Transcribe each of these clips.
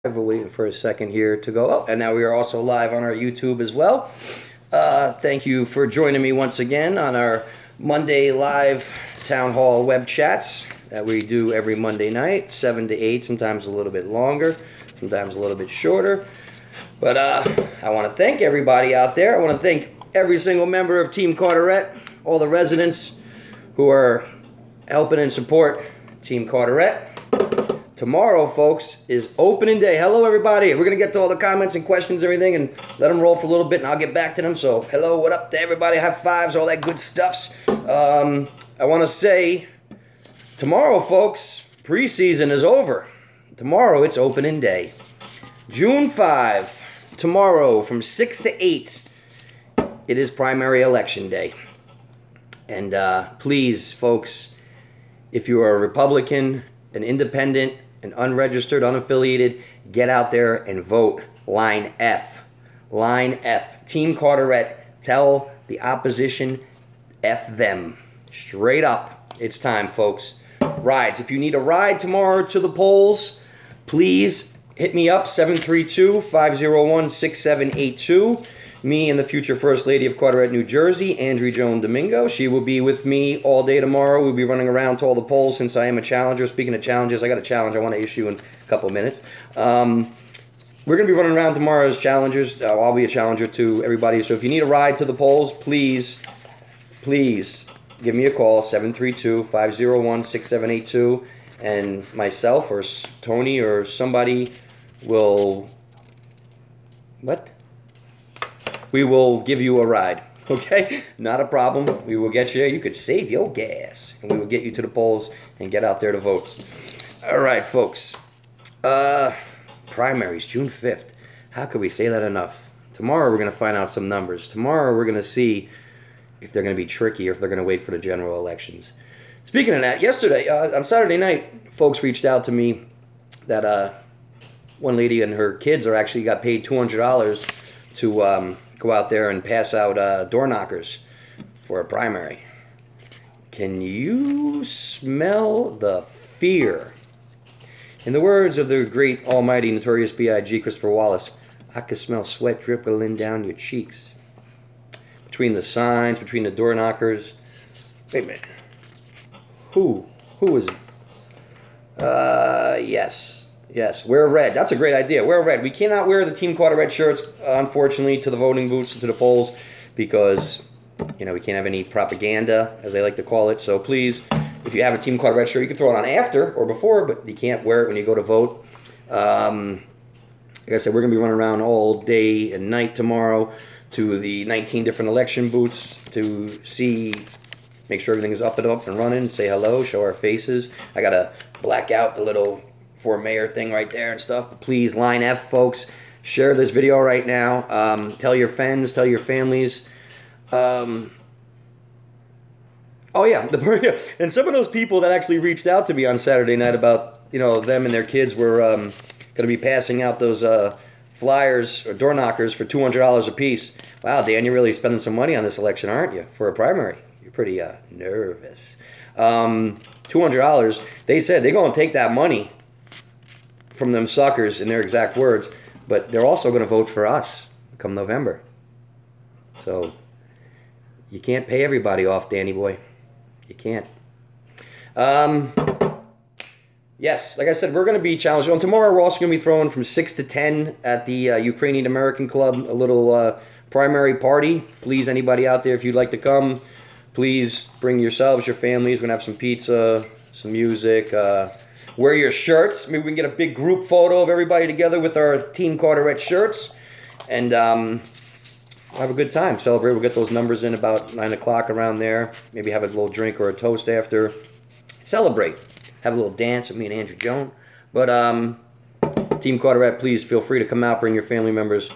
We're waiting for a second here to go. Oh, and now we are also live on our YouTube as well. Thank you for joining me once again on our Monday live town hall web chats that we do every Monday night, 7 to 8, sometimes a little bit longer, sometimes a little bit shorter. But I want to thank everybody out there. I want to thank every single member of Team Carteret, all the residents who are helping and support Team Carteret. Tomorrow, folks, is opening day. Hello, everybody. We're going to get to all the comments and questions and everything and let them roll for a little bit, and I'll get back to them. So, hello, what up to everybody? High fives, all that good stuffs. I want to say, tomorrow, folks, preseason is over. Tomorrow, it's opening day. June 5, tomorrow, from 6 to 8, it is primary election day. And please, folks, if you are a Republican, an independent, an unregistered, unaffiliated, get out there and vote. Line F. Line F. Team Carteret, tell the opposition F them. Straight up. It's time, folks. Rides. If you need a ride tomorrow to the polls, please hit me up, 732-501-6782. Me and the future First Lady of Carteret, New Jersey, Andrea Joan Domingo. She will be with me all day tomorrow. We'll be running around to all the polls since I am a challenger. Speaking of challenges, I got a challenge I want to issue in a couple of minutes. We're going to be running around tomorrow as challengers. I'll be a challenger to everybody. So if you need a ride to the polls, please give me a call, 732-501-6782. And myself or Tony or somebody will... What? We will give you a ride, okay? Not a problem. We will get you there. You could save your gas, and we will get you to the polls and get out there to votes. All right, folks. Primaries, June 5th. How could we say that enough? Tomorrow we're going to find out some numbers. Tomorrow we're going to see if they're going to be tricky or if they're going to wait for the general elections. Speaking of that, yesterday, on Saturday night, folks reached out to me that one lady and her kids are actually got paid $200 to... go out there and pass out door knockers for a primary. Can you smell the fear? In the words of the great almighty notorious B.I.G. Christopher Wallace, I could smell sweat dripping down your cheeks. Between the signs, between the door knockers. Wait a minute. Who is it? Yes, wear red. That's a great idea. Wear red. We cannot wear the Team Carteret shirts, unfortunately, to the voting booths and to the polls because, we can't have any propaganda, as they like to call it. So please, if you have a Team Carteret shirt, you can throw it on after or before, but you can't wear it when you go to vote. Like I said, we're going to be running around all day and night tomorrow to the 19 different election booths to make sure everything is up and running, say hello, show our faces. I got to black out the little... for mayor thing right there and stuff. But please, line F, folks. Share this video right now. Tell your friends, tell your families. Oh, yeah. And some of those people that actually reached out to me on Saturday night about, them and their kids were going to be passing out those flyers or door knockers for $200 a piece. Wow, Dan, you're really spending some money on this election, aren't you, for a primary? You're pretty nervous. $200. They said they're going to take that money from them suckers in their exact words, but they're also going to vote for us come November. So you can't pay everybody off, Danny boy. You can't. Yes, like I said, we're going to be challenged. And tomorrow we're also going to be throwing from 6 to 10 at the Ukrainian American Club, a little primary party. Please, anybody out there, if you'd like to come, please bring yourselves, your families. We're going to have some pizza, some music, wear your shirts. Maybe we can get a big group photo of everybody together with our Team Carteret shirts. And have a good time. Celebrate. We'll get those numbers in about 9 o'clock around there. Maybe have a little drink or a toast after. Celebrate. Have a little dance with me and Andrea Joan. But Team Carteret, please feel free to come out. Bring your family members.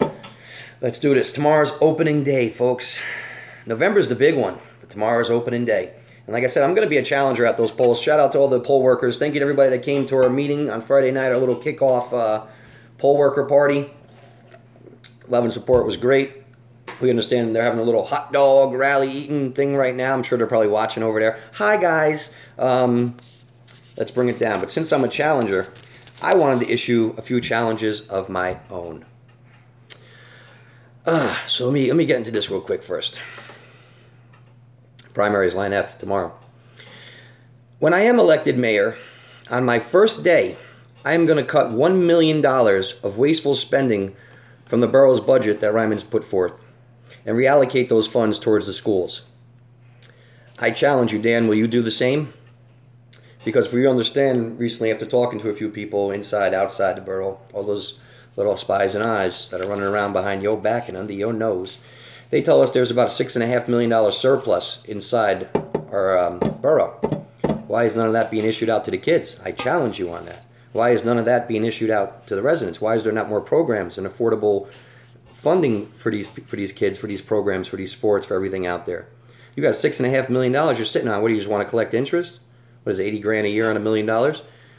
Let's do this. Tomorrow's opening day, folks. November's the big one. But tomorrow's opening day. And like I said, I'm going to be a challenger at those polls. Shout out to all the poll workers. Thank you to everybody that came to our meeting on Friday night, our little kickoff poll worker party. Love and support was great. We understand they're having a little hot dog rally eating thing right now. I'm sure they're probably watching over there. Hi, guys. Let's bring it down. But since I'm a challenger, I wanted to issue a few challenges of my own. So let me get into this real quick first. Primaries, line F, tomorrow. When I am elected mayor, on my first day, I am going to cut $1 million of wasteful spending from the borough's budget that Ryman's put forth and reallocate those funds towards the schools. I challenge you, Dan, will you do the same? Because we understand recently, after talking to a few people inside, outside the borough, all those little spies and eyes that are running around behind your back and under your nose, they tell us there's about a $6.5 million surplus inside our borough. Why is none of that being issued out to the kids? I challenge you on that. Why is none of that being issued out to the residents? Why is there not more programs and affordable funding for these kids, for these programs, for these sports, for everything out there? You got $6.5 million you're sitting on. What do you just want to collect interest? What is it, 80 grand a year on $1 million?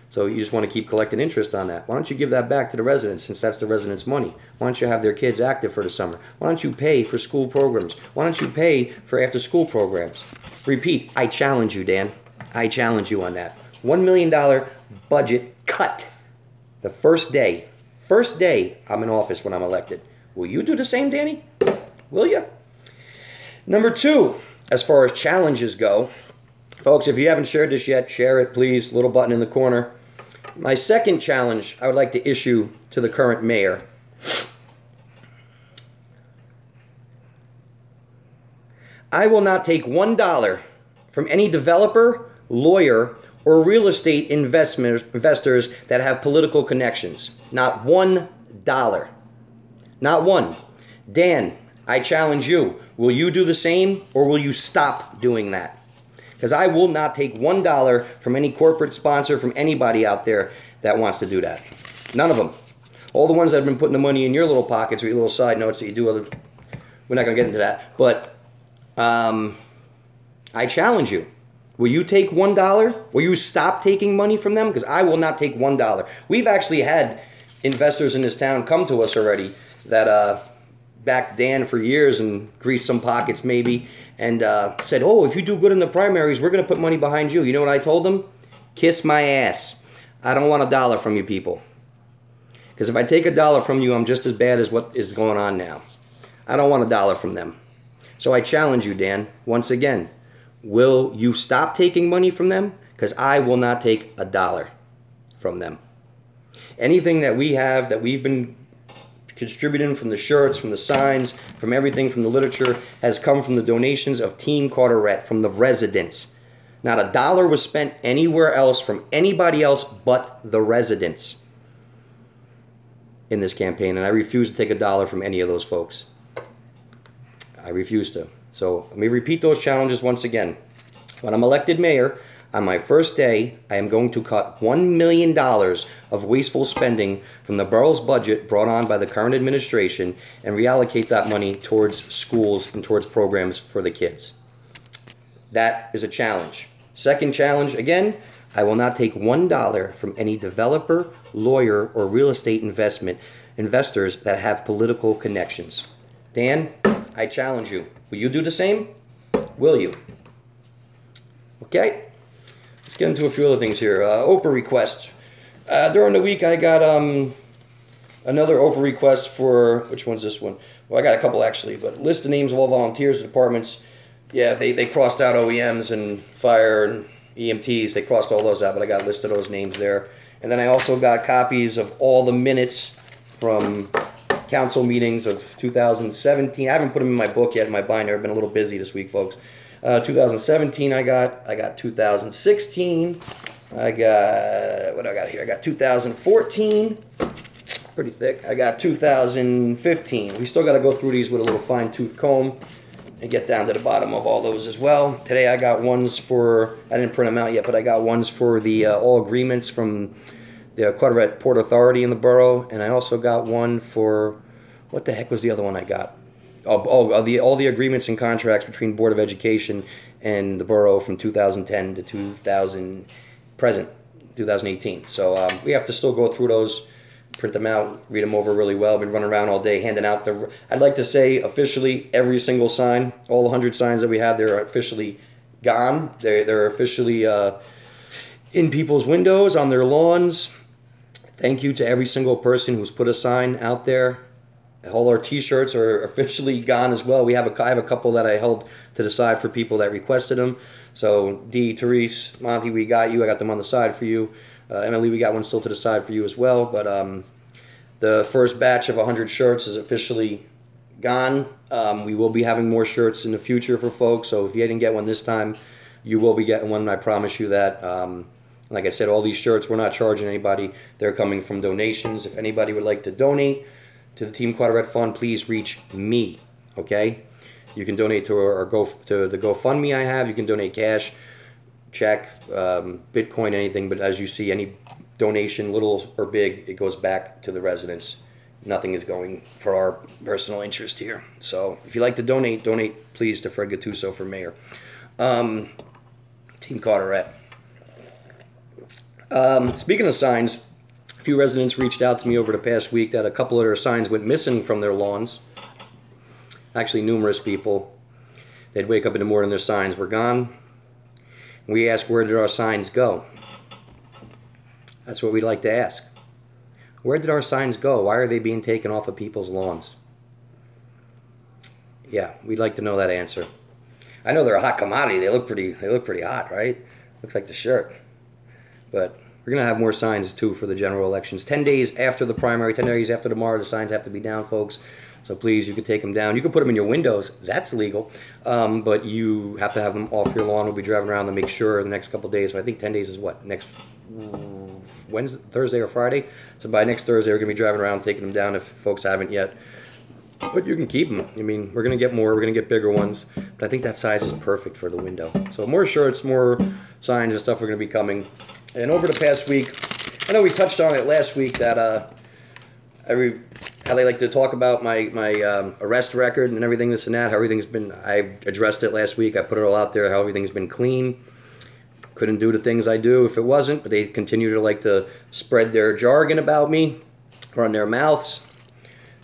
So you just want to keep collecting interest on that. Why don't you give that back to the residents, since that's the residents' money? Why don't you have their kids active for the summer? Why don't you pay for school programs? Why don't you pay for after-school programs? Repeat, I challenge you, Dan. I challenge you on that. $1 million budget cut the first day. First day I'm in office when I'm elected. Will you do the same, Danny? Will you? Number two, as far as challenges go, folks, if you haven't shared this yet, share it, please. Little button in the corner. My second challenge I would like to issue to the current mayor. I will not take $1 from any developer, lawyer, or real estate investors that have political connections. Not $1. Not one. Dan, I challenge you. Will you do the same, or will you stop doing that? Because I will not take $1 from any corporate sponsor, from anybody out there that wants to do that. None of them. All the ones that have been putting the money in your little pockets or your little side notes that you do. We're not going to get into that. But I challenge you. Will you take $1? Will you stop taking money from them? Because I will not take $1. We've actually had investors in this town come to us already that backed Dan for years and greased some pockets maybe, and said, oh, if you do good in the primaries, we're going to put money behind you. You know what I told them? Kiss my ass. I don't want $1 from you people. Because if I take $1 from you, I'm just as bad as what is going on now. I don't want $1 from them. So I challenge you, Dan, once again. Will you stop taking money from them? Because I will not take $1 from them. Anything that we have, that we've been contributing, from the shirts, from the signs, from everything, from the literature, has come from the donations of Team Carteret, from the residents. Not $1 was spent anywhere else from anybody else but the residents in this campaign. And I refuse to take $1 from any of those folks. I refuse to. So let me repeat those challenges once again. When I'm elected mayor, on my first day, I am going to cut $1 million of wasteful spending from the borough's budget brought on by the current administration and reallocate that money towards schools and towards programs for the kids. That is a challenge. Second challenge, again, I will not take $1 from any developer, lawyer, or real estate investors that have political connections. Dan, I challenge you. Will you do the same? Will you? Okay. Let's get into a few other things here. Oprah request. During the week, I got another Oprah request for, which one's this one? Well, I got a couple actually, but list the names of all volunteers, departments. Yeah, they crossed out OEMs and fire and EMTs. They crossed all those out, but I got a list of those names there. And then I also got copies of all the minutes from council meetings of 2017. I haven't put them in my book yet, in my binder. I've been a little busy this week, folks. 2017 I got 2016, I got, what do I got here? I got 2014, pretty thick. I got 2015. We still got to go through these with a little fine-tooth comb and get down to the bottom of all those as well. Today I got ones for, I didn't print them out yet, but I got ones for the all agreements from the Carteret Port Authority in the borough, and I also got one for, what the heck was the other one I got? All the agreements and contracts between Board of Education and the borough from 2010 to 2018. So we have to still go through those, print them out, read them over really well. I've been running around all day handing out I'd like to say officially every single sign, all 100 signs that we have, they're officially gone. They're officially in people's windows, on their lawns. Thank you to every single person who's put a sign out there. All our T-shirts are officially gone as well. I have a couple that I held to the side for people that requested them. So Dee, Therese, Monty, we got you. I got them on the side for you. Emily, we got one still to the side for you as well. But the first batch of 100 shirts is officially gone. We will be having more shirts in the future for folks. So if you didn't get one this time, you will be getting one. I promise you that. Like I said, all these shirts, we're not charging anybody. They're coming from donations. If anybody would like to donate to the Team Carteret Fund, please reach me, okay? You can donate to the GoFundMe I have. You can donate cash, check, Bitcoin, anything. But as you see, any donation, little or big, it goes back to the residents. Nothing is going for our personal interest here. So if you'd like to donate please to Fred Gattuso for mayor. Team Carteret. Speaking of signs, a few residents reached out to me over the past week that a couple of their signs went missing from their lawns. Actually, numerous people. They'd wake up in the morning, their signs were gone. We asked, where did our signs go? That's what we'd like to ask. Where did our signs go? Why are they being taken off of people's lawns? Yeah, we'd like to know that answer. I know they're a hot commodity. They look pretty hot, right? Looks like the shirt. But we're going to have more signs, too, for the general elections. 10 days after the primary, 10 days after tomorrow, the signs have to be down, folks. So please, you can take them down. You can put them in your windows. That's legal. But you have to have them off your lawn. We'll be driving around to make sure in the next couple of days. So I think 10 days is what? Next Wednesday, Thursday or Friday? So by next Thursday, we're going to be driving around taking them down if folks haven't yet. But you can keep them. I mean, we're going to get more. We're going to get bigger ones. But I think that size is perfect for the window. So more shirts, more signs and stuff are going to be coming. And over the past week, I know we touched on it last week that how they like to talk about my arrest record and everything, this and that, how everything's been, I addressed it last week, I put it all out there, how everything's been clean. Couldn't do the things I do if it wasn't, but they continue to like to spread their jargon about me, run their mouths.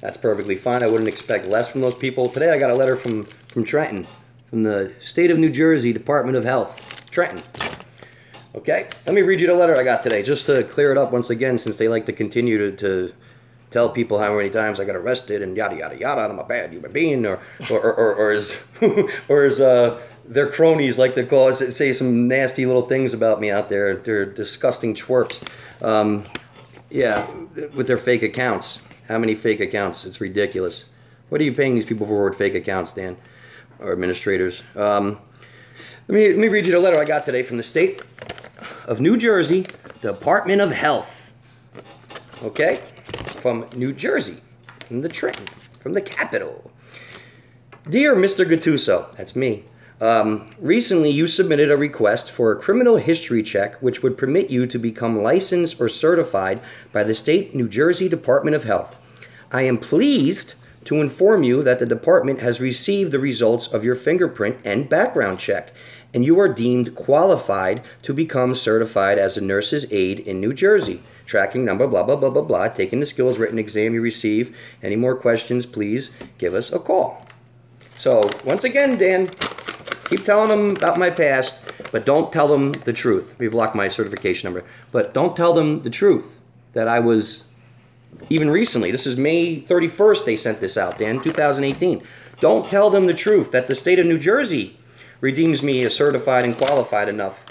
That's perfectly fine. I wouldn't expect less from those people. Today I got a letter from Trenton, from the state of New Jersey Department of Health. Trenton. Okay, let me read you the letter I got today, just to clear it up once again, since they like to continue to tell people how many times I got arrested and yada yada yada, I'm a bad human being, or as their cronies like to call us, say some nasty little things about me out there. They're disgusting twerps. Yeah, with their fake accounts. How many fake accounts? It's ridiculous. What are you paying these people for with fake accounts, Dan, or administrators? Let me read you the letter I got today from the state of New Jersey Department of Health. Okay? From New Jersey, from the Trenton, from the capital. Dear Mr. Gattuso, that's me. Recently you submitted a request for a criminal history check which would permit you to become licensed or certified by the state New Jersey Department of Health. I am pleased to inform you that the department has received the results of your fingerprint and background check, and you are deemed qualified to become certified as a nurse's aide in New Jersey. Tracking number, blah, blah, blah, blah, blah. Taking the skills written exam you receive. Any more questions, please give us a call. So, once again, Dan, keep telling them about my past, but don't tell them the truth. Let me block my certification number. But don't tell them the truth that I was, even recently, this is May 31st they sent this out, Dan, 2018. Don't tell them the truth that the state of New Jersey redeems me as certified and qualified enough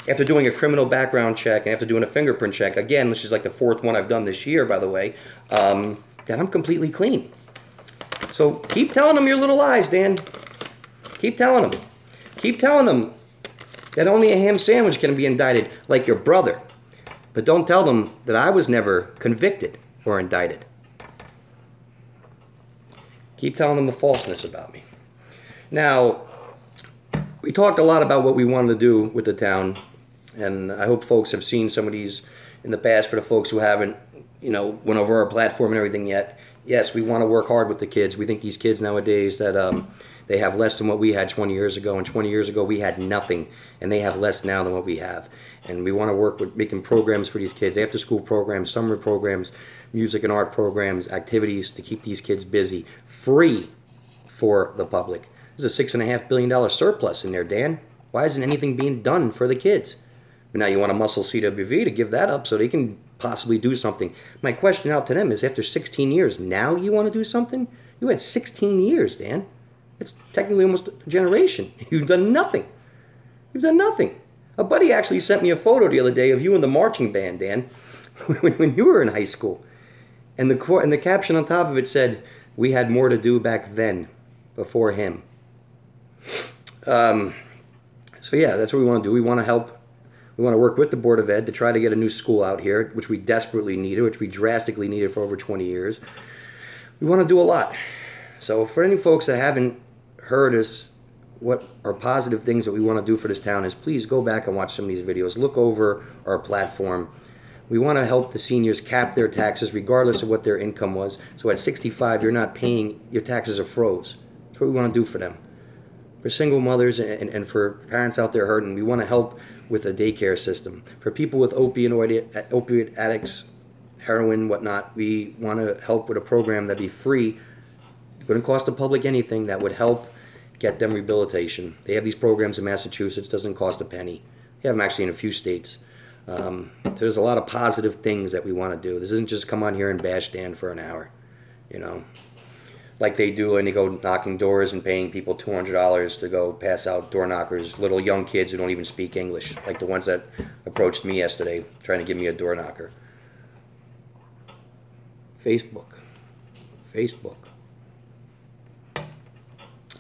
after doing a criminal background check and after doing a fingerprint check. Again, this is like the fourth one I've done this year, by the way, that I'm completely clean. So keep telling them your little lies, Dan. Keep telling them. Keep telling them that only a ham sandwich can be indicted like your brother. But don't tell them that I was never convicted or indicted. Keep telling them the falseness about me. Now, we talked a lot about what we wanted to do with the town, and I hope folks have seen some of these in the past. For the folks who haven't, went over our platform and everything yet, yes, we want to work hard with the kids. We think these kids nowadays that they have less than what we had 20 years ago, and 20 years ago we had nothing, and they have less now than what we have. And we want to work with making programs for these kids, after-school programs, summer programs, music and art programs, activities to keep these kids busy, free for the public. There's a $6.5 billion surplus in there, Dan. Why isn't anything being done for the kids? But now you want to muscle CWV to give that up so they can possibly do something. My question out to them is, after 16 years, now you want to do something? You had 16 years, Dan. It's technically almost a generation. You've done nothing. You've done nothing. A buddy actually sent me a photo the other day of you in the marching band, Dan, when you were in high school. And the caption on top of it said, "We had more to do back then, before him." So yeah, that's what we want to do. We want to help. We want to work with the Board of Ed to try to get a new school out here, which we desperately needed, which we drastically needed for over 20 years. We want to do a lot. So for any folks that haven't heard us, what are positive things that we want to do for this town is, please go back and watch some of these videos. Look over our platform. We want to help the seniors cap their taxes regardless of what their income was. So at 65, you're not paying, your taxes are froze. That's what we want to do for them. For single mothers and for parents out there hurting, we want to help with a daycare system. For people with opioid addicts, heroin, whatnot, we want to help with a program that'd be free. It wouldn't cost the public anything. That would help get them rehabilitation. They have these programs in Massachusetts. Doesn't cost a penny. They have them actually in a few states. So there's a lot of positive things that we want to do. This isn't just come on here and bash Dan for an hour, you know, like they do when they go knocking doors and paying people $200 to go pass out door knockers, little young kids who don't even speak English, like the ones that approached me yesterday trying to give me a door knocker. Facebook.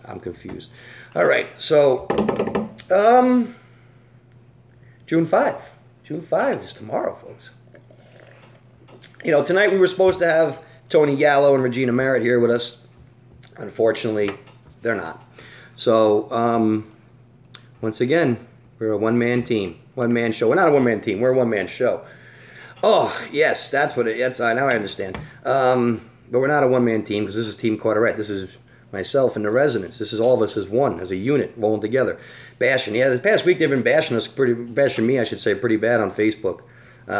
I'm confused. All right, so June 5. June 5 is tomorrow, folks. You know, tonight we were supposed to have Tony Gallo and Regina Merritt here with us. Unfortunately, they're not. So, once again, we're a one-man team. One-man show. We're not a one-man team. We're a one-man show. Oh, yes, that's what it is. Now I understand. But we're not a one-man team because this is Team Carteret. This is myself and the residents. This is all of us as one, as a unit, rolling together. Bashing. Yeah, this past week they've been bashing us, bashing me, I should say, pretty bad on Facebook.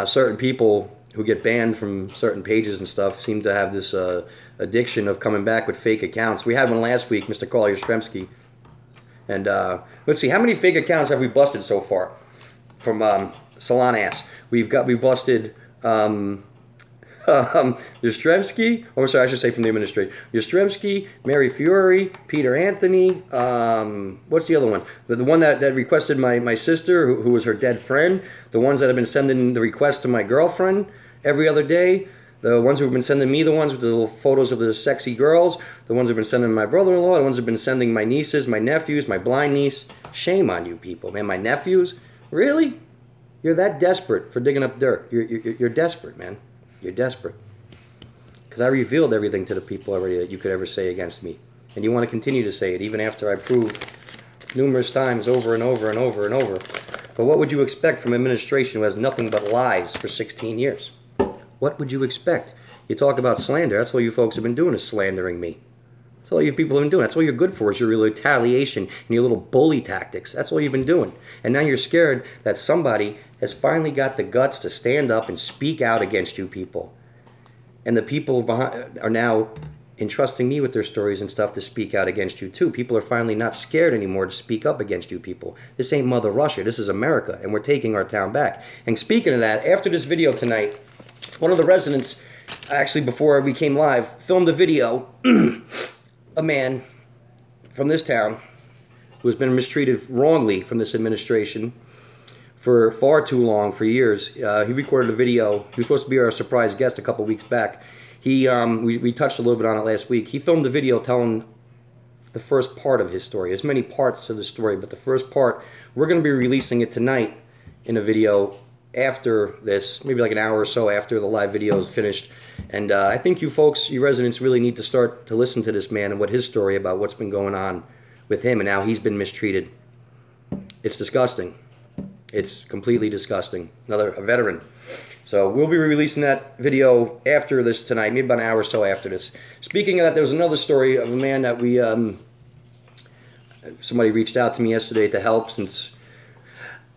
Certain people who get banned from certain pages and stuff seem to have this addiction of coming back with fake accounts. We had one last week, Mr. Carl Yastrzemski. And let's see, how many fake accounts have we busted so far? From Salon Ass. We busted Yastrzemski, or sorry, I should say from the administration. Yastrzemski, Mary Fiore, Peter Anthony, what's the other one? The one that requested my sister, who was her dead friend, the ones that have been sending the request to my girlfriend every other day, the ones who've been sending me the ones with the little photos of the sexy girls, the ones who've been sending my brother-in-law, the ones who've been sending my nieces, my nephews, my blind niece. Shame on you people, man. My nephews? Really? You're that desperate for digging up dirt. You're desperate, man. You're desperate. Because I revealed everything to the people already that you could ever say against me. And you want to continue to say it, even after I proved numerous times over and over and over and over. But what would you expect from an administration who has nothing but lies for 16 years? What would you expect? You talk about slander. That's all you folks have been doing, is slandering me. That's all you people have been doing. That's all you're good for, is your retaliation and your little bully tactics. That's all you've been doing. And now you're scared that somebody has finally got the guts to stand up and speak out against you people. And the people behind are now entrusting me with their stories and stuff to speak out against you too. People are finally not scared anymore to speak up against you people. This ain't Mother Russia. This is America, and we're taking our town back. And speaking of that, after this video tonight, one of the residents, actually before we came live, filmed a video. A man from this town who has been mistreated wrongly from this administration for far too long, for years. He recorded a video. He was supposed to be our surprise guest a couple weeks back. We touched a little bit on it last week. He filmed a video telling the first part of his story. There's many parts to the story, but the first part, we're going to be releasing it tonight in a video after this, maybe like an hour or so after the live video is finished. And I think you folks, you residents, really need to start to listen to this man and what his story about what's been going on with him and how he's been mistreated. It's disgusting. It's completely disgusting. A veteran. So we'll be releasing that video after this tonight, maybe about an hour or so after this. Speaking of that, there was another story of a man that we, somebody reached out to me yesterday to help, since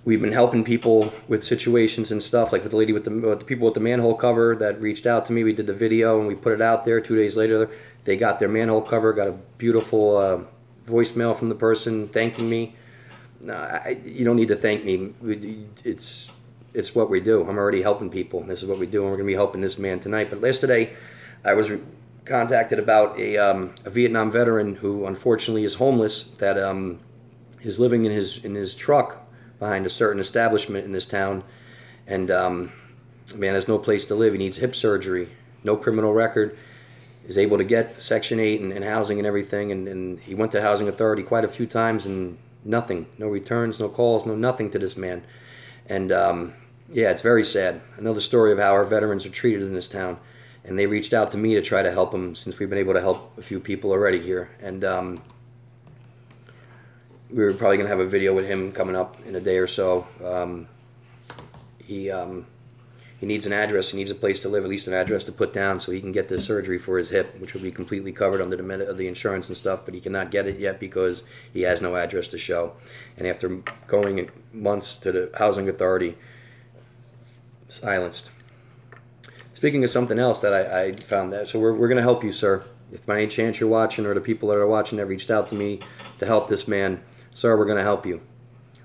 we've been helping people with situations and stuff, like with the lady with the people with the manhole cover that reached out to me. We did the video and we put it out there. 2 days later, they got their manhole cover, got a beautiful voicemail from the person thanking me. No, you don't need to thank me. It's what we do. I'm already helping people. This is what we do, and we're going to be helping this man tonight. But yesterday, I was contacted about a Vietnam veteran who unfortunately is homeless, that is living in his truck behind a certain establishment in this town, and man has no place to live. He needs hip surgery, no criminal record, is able to get Section 8 and housing and everything, and he went to Housing Authority quite a few times, and nothing, no returns, no calls, no nothing to this man. And yeah, it's very sad. I know the story of how our veterans are treated in this town, and they reached out to me to try to help them, since we've been able to help a few people already here. And we were probably going to have a video with him coming up in a day or so. He needs an address. He needs a place to live, at least an address to put down, so he can get the surgery for his hip, which will be completely covered under the insurance and stuff, but he cannot get it yet because he has no address to show. And after going months to the Housing Authority, silenced. Speaking of something else that I found that, so we're going to help you, sir. If by any chance you're watching, or the people that are watching have reached out to me to help this man, sir, we're going to help you.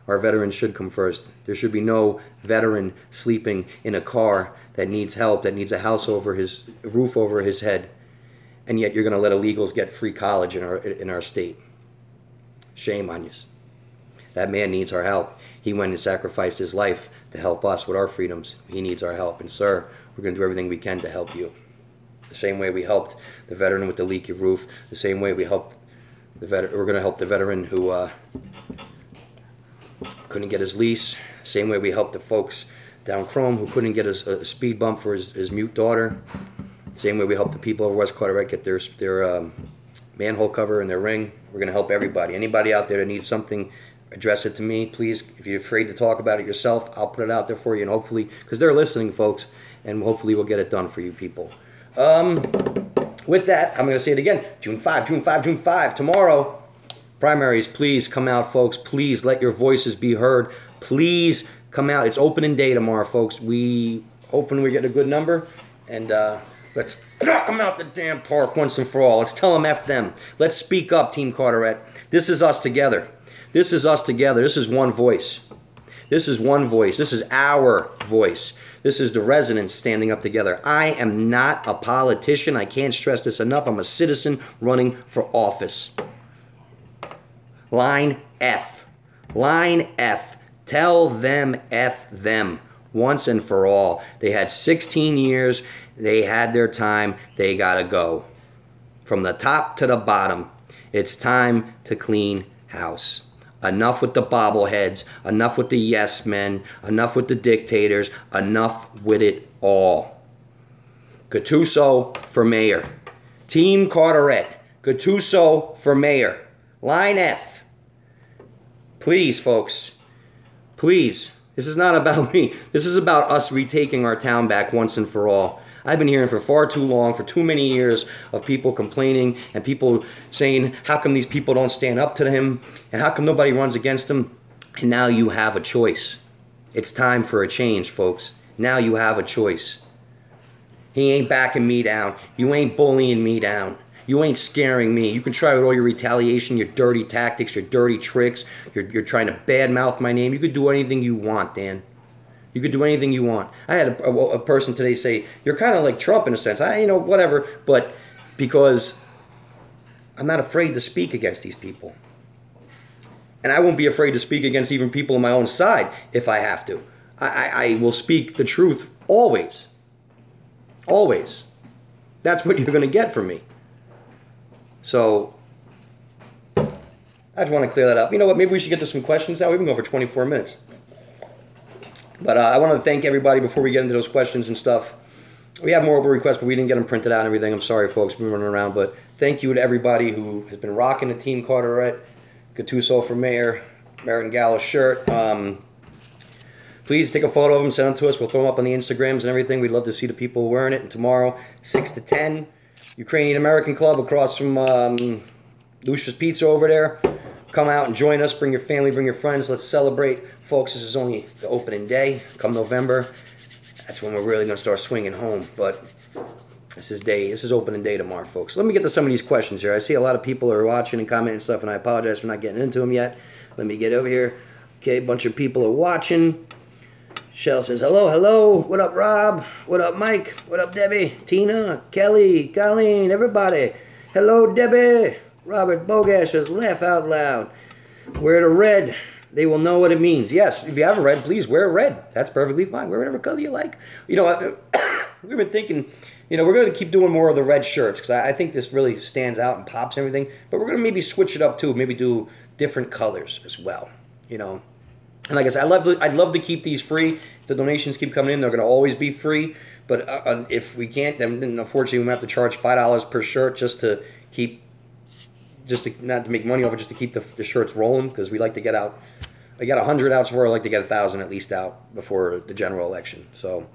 Our veterans should come first. There should be no veteran sleeping in a car that needs help, that needs a roof over his head, and yet you're going to let illegals get free college in our state. Shame on you. That man needs our help. He went and sacrificed his life to help us with our freedoms. He needs our help, and sir, we're going to do everything we can to help you. The same way we helped the veteran with the leaky roof, the same way we helped we're going to help the veteran who couldn't get his lease. Same way we helped the folks down Chrome who couldn't get a speed bump for his mute daughter. Same way we helped the people over West Carteret get their manhole cover and their ring. We're going to help everybody. Anybody out there that needs something, address it to me, please. If you're afraid to talk about it yourself, I'll put it out there for you, and hopefully, because they're listening, folks, and hopefully we'll get it done for you people. With that, I'm going to say it again. June 5, June 5, June 5. Tomorrow, primaries, please come out, folks. Please let your voices be heard. Please come out. It's opening day tomorrow, folks. Hoping we get a good number. And let's knock them out the damn park once and for all. Let's tell them F them. Let's speak up, Team Carteret. This is us together. This is us together. This is one voice. This is one voice. This is our voice. This is the residents standing up together. I am not a politician. I can't stress this enough. I'm a citizen running for office. Line F. Line F. Tell them F them once and for all. They had 16 years. They had their time. They got to go. From the top to the bottom, it's time to clean house. Enough with the bobbleheads. Enough with the yes men. Enough with the dictators. Enough with it all. Gattuso for mayor. Team Carteret. Gattuso for mayor. Line F. Please, folks. Please. This is not about me. This is about us retaking our town back once and for all. I've been hearing for far too long, for too many years, of people complaining and people saying, how come these people don't stand up to him? And how come nobody runs against him? And now you have a choice. It's time for a change, folks. Now you have a choice. He ain't backing me down. You ain't bullying me down. You ain't scaring me. You can try with all your retaliation, your dirty tactics, your dirty tricks. You're trying to badmouth my name. You could do anything you want, Dan. You could do anything you want. I had a person today say, you're kind of like Trump in a sense. Whatever. But because I'm not afraid to speak against these people. And I won't be afraid to speak against even people on my own side if I have to. I will speak the truth always. Always. That's what you're going to get from me. So, I just want to clear that up. You know what? Maybe we should get to some questions now. We've been going for 24 minutes. But I want to thank everybody before we get into those questions and stuff. We have more requests, but we didn't get them printed out and everything. I'm sorry, folks. We've been running around. But thank you to everybody who has been rocking the Team Carteret, Gattuso for Mayor, Merritt and Gallo shirt. Please take a photo of them, send them to us. We'll throw them up on the Instagrams and everything. We'd love to see the people wearing it. And tomorrow, 6 to 10, Ukrainian American Club across from Lucia's Pizza over there. Come out and join us. Bring your family, bring your friends. Let's celebrate. Folks, this is only the opening day. Come November, that's when we're really going to start swinging home. But this is opening day tomorrow, folks. Let me get to some of these questions here. I see a lot of people are watching and commenting and stuff, and I apologize for not getting into them yet. Let me get over here. Okay, a bunch of people are watching. Shell says, hello, hello. What up, Rob? What up, Mike? What up, Debbie? Tina, Kelly, Colleen, everybody. Hello, Debbie. Robert Bogash says, laugh out loud. Wear the red. They will know what it means. Yes, if you have a red, please wear red. That's perfectly fine. Wear whatever color you like. You know, we've been thinking, you know, we're going to keep doing more of the red shirts because I think this really stands out and pops everything. But we're going to maybe switch it up too. Maybe do different colors as well. You know. And like I said, I'd love to keep these free. If the donations keep coming in, they're going to always be free. But if we can't, then unfortunately we might have to charge $5 per shirt just to keep, not to make money off it, just to keep the shirts rolling because we like to get out. I got 100 out so far. I like to get 1,000 at least out before the general election. So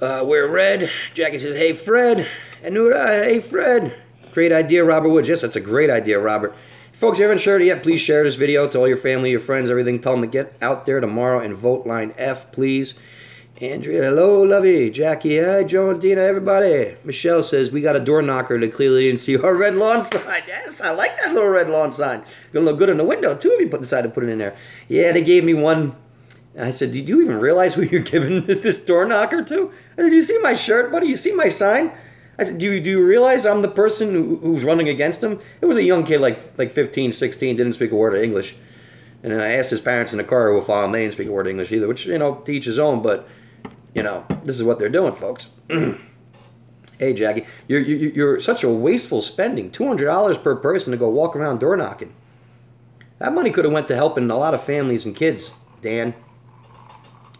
wear red. Jackie says, "Hey Fred, Anura, hey Fred, great idea, Robert Woods." Yes, that's a great idea, Robert. Folks, if you haven't shared it yet, please share this video to all your family, your friends, everything. Tell them to get out there tomorrow and vote line F, please. Andrea, hello, lovey. Jackie, hi, Joe and Dina, everybody. Michelle says, we got a door knocker that clearly didn't see our red lawn sign. Yes, I like that little red lawn sign. Gonna look good in the window, too, if you decide to put it in there. Yeah, they gave me one. I said, did you even realize who you're giving this door knocker to? I said, do you see my shirt, buddy? You see my sign? I said, do you realize I'm the person who's running against him? It was a young kid, like 15, 16, didn't speak a word of English. And then I asked his parents in the car who were following, they didn't speak a word of English either, which, you know, to each his own, but, you know, this is what they're doing, folks. Hey, Jackie, you're such a wasteful spending. $200 per person to go walk around door knocking. That money could have went to helping a lot of families and kids, Dan.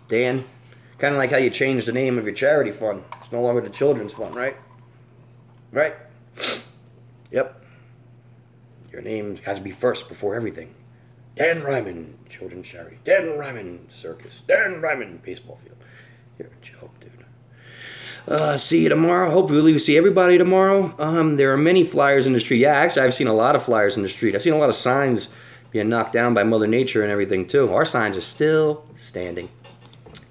Dan, kind of like how you changed the name of your charity fund. It's no longer the children's fund, right? Right? Yep. Your name has to be first before everything. Dan Ryman, Children's Charity. Dan Ryman, Circus. Dan Ryman, Baseball Field. You're a joke, dude. See you tomorrow. Hopefully we see everybody tomorrow. There are many flyers in the street. Yeah, actually, I've seen a lot of flyers in the street. I've seen a lot of signs being knocked down by Mother Nature and everything, too. Our signs are still standing.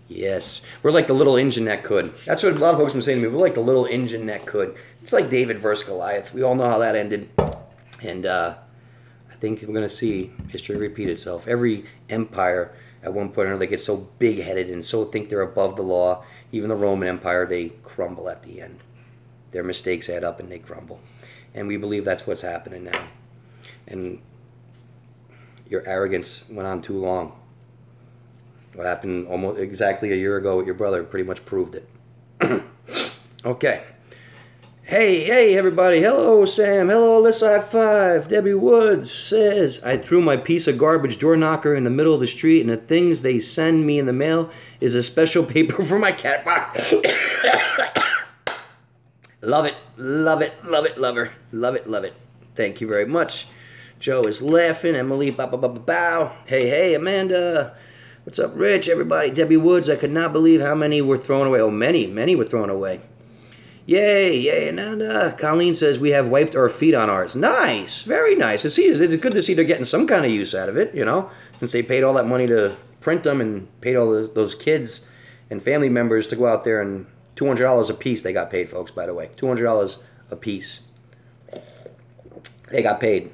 Yes. We're like the little engine that could. That's what a lot of folks have been saying to me. We're like the little engine that could. It's like David versus Goliath. We all know how that ended. And I think we're going to see history repeat itself. Every empire at one point or another gets so big-headed and so think they're above the law. Even the Roman Empire, they crumble at the end. Their mistakes add up and they crumble. And we believe that's what's happening now. And your arrogance went on too long. What happened almost exactly a year ago with your brother pretty much proved it. Okay. Hey, everybody. Hello, Sam. Hello, Alyssa. High five. Debbie Woods says, I threw my piece of garbage door knocker in the middle of the street, and the things they send me in the mail is a special paper for my cat. Love it. Love it. Love it. Love her. Love it. Love it. Thank you very much. Joe is laughing. Emily, bow. Hey, Amanda. What's up, Rich? Everybody, Debbie Woods. I could not believe how many were thrown away. Oh, many were thrown away. Yay. And Colleen says we have wiped our feet on ours. Nice, very nice. It's good to see they're getting some kind of use out of it, you know, since they paid all that money to print them and paid all those kids and family members to go out there and $200 a piece they got paid, folks, by the way. $200 a piece. They got paid.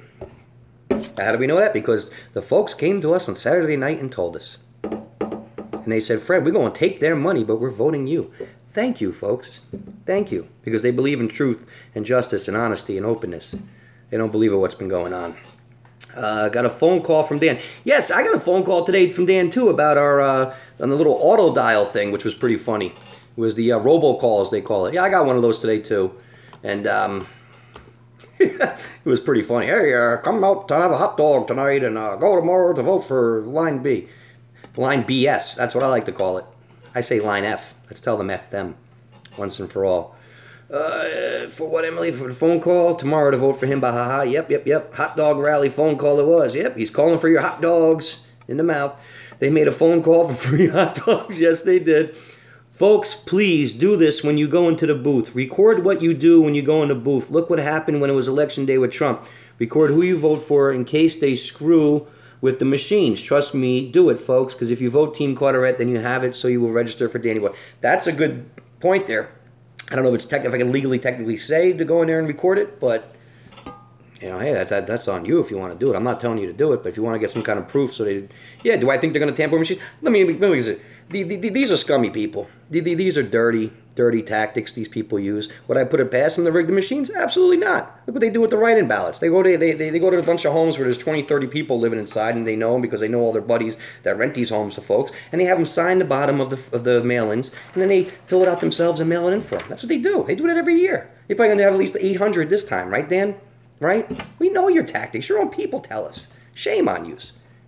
How do we know that? Because the folks came to us on Saturday night and told us. And they said, Fred, we're going to take their money, but we're voting you. Thank you, folks. Thank you. Because they believe in truth and justice and honesty and openness. They don't believe in what's been going on. Got a phone call from Dan. Yes, I got a phone call today from Dan, too, about our on the little auto dial thing, which was pretty funny. It was the robocalls, they call it. Yeah, I got one of those today, too. And it was pretty funny. Hey, come out to have a hot dog tonight and go tomorrow to vote for line B. Line BS, that's what I like to call it. I say line F. Let's tell them F them once and for all. For what, Emily? For the phone call? Tomorrow to vote for him. Bahaha. Yep. Hot dog rally phone call it was. Yep, he's calling for your hot dogs in the mouth. They made a phone call for free hot dogs. Yes, they did. Folks, please do this when you go into the booth. Record what you do when you go in the booth. Look what happened when it was election day with Trump. Record who you vote for in case they screw with the machines. Trust me, do it, folks, because if you vote Team Carteret, then you have it, so you will register for Danny Boy. That's a good point there. I don't know if I can legally technically say to go in there and record it, but You know, hey, that's on you if you want to do it. I'm not telling you to do it, but if you want to get some kind of proof, so they, yeah. Do I think they're going to tamper with machines? Let me say, these are scummy people. These are dirty tactics these people use. Would I put it past them to rig the machines? Absolutely not. Look what they do with the write-in ballots. They go to a bunch of homes where there's 20, 30 people living inside, and they know them because they know all their buddies that rent these homes to folks, and they have them sign the bottom of the mail-ins, and then they fill it out themselves and mail it in for them. That's what they do. They do it every year. You're probably going to have at least 800 this time, right, Dan? Right? We know your tactics. Your own people tell us. Shame on you.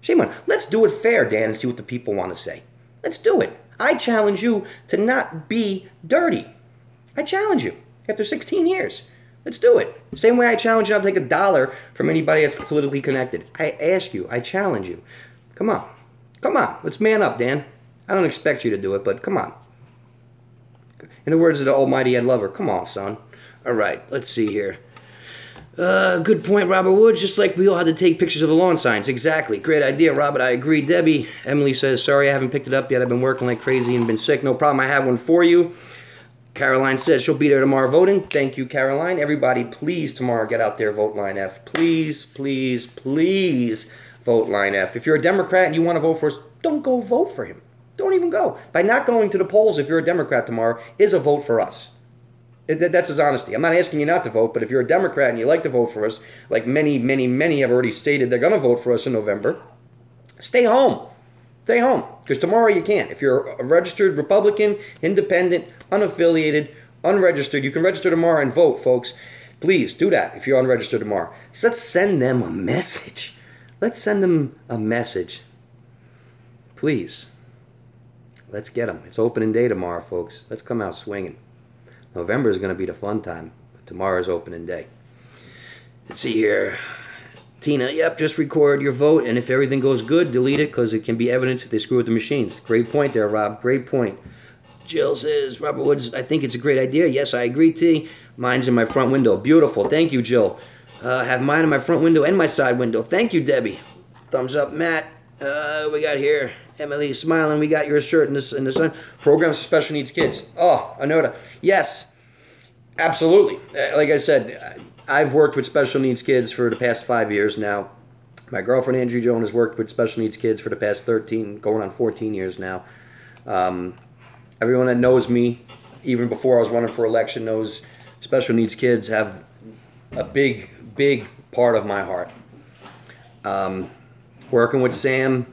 Shame on you. Let's do it fair, Dan, and see what the people want to say. Let's do it. I challenge you to not be dirty. I challenge you. After 16 years. Let's do it. Same way I challenge you not to take $1 from anybody that's politically connected. I ask you. I challenge you. Come on. Come on. Let's man up, Dan. I don't expect you to do it, but come on. In the words of the almighty Ed Lover, come on, son. All right. Let's see here. Good point, Robert Woods. Just like we all had to take pictures of the lawn signs. Exactly. Great idea, Robert. I agree. Debbie. Emily says, sorry I haven't picked it up yet. I've been working like crazy and been sick. No problem. I have one for you. Caroline says she'll be there tomorrow voting. Thank you, Caroline. Everybody, please, tomorrow get out there, vote line F. Please, please, please vote line F. If you're a Democrat and you want to vote for us, don't go vote for him. Don't even go. By not going to the polls, if you're a Democrat tomorrow, is a vote for us. That's his honesty. I'm not asking you not to vote, but if you're a Democrat and you like to vote for us, like many, many, many have already stated they're going to vote for us in November, stay home. Stay home, because tomorrow you can't. If you're a registered Republican, independent, unaffiliated, unregistered, you can register tomorrow and vote, folks. Please do that if you're unregistered tomorrow. So let's send them a message. Let's send them a message. Please. Let's get them. It's opening day tomorrow, folks. Let's come out swinging. November is going to be the fun time. But tomorrow's opening day. Let's see here. Tina, yep, just record your vote, and if everything goes good, delete it, because it can be evidence if they screw with the machines. Great point there, Rob. Great point. Jill says, Robert Woods, I think it's a great idea. Yes, I agree, T. Mine's in my front window. Beautiful. Thank you, Jill. Have mine in my front window and my side window. Thank you, Debbie. Thumbs up, Matt. We got here. Emily smiling. We got your shirt in the sun. Programs for special needs kids. Oh, Anota. Yes, absolutely. Like I said, I've worked with special needs kids for the past 5 years now. My girlfriend, Andrew Joan, has worked with special needs kids for the past 13, going on 14 years now. Everyone that knows me, even before I was running for election, knows special needs kids have a big, big part of my heart. Working with Sam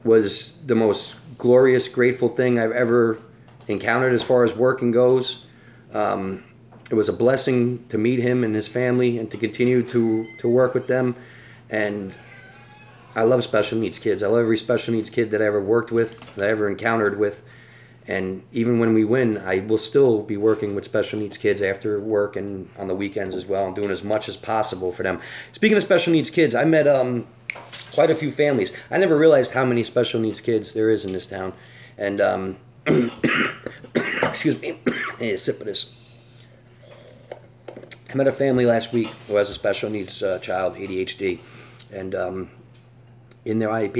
was the most glorious, grateful thing I've ever encountered as far as working goes. It was a blessing to meet him and his family and to continue to work with them. And I love special needs kids. I love every special needs kid that I ever worked with, that I ever encountered with. And even when we win, I will still be working with special needs kids after work and on the weekends as well, and doing as much as possible for them. Speaking of special needs kids, I met quite a few families. I never realized how many special needs kids there is in this town. And, excuse me, I need a sip of this. I met a family last week who has a special needs child, ADHD. And in their IEP,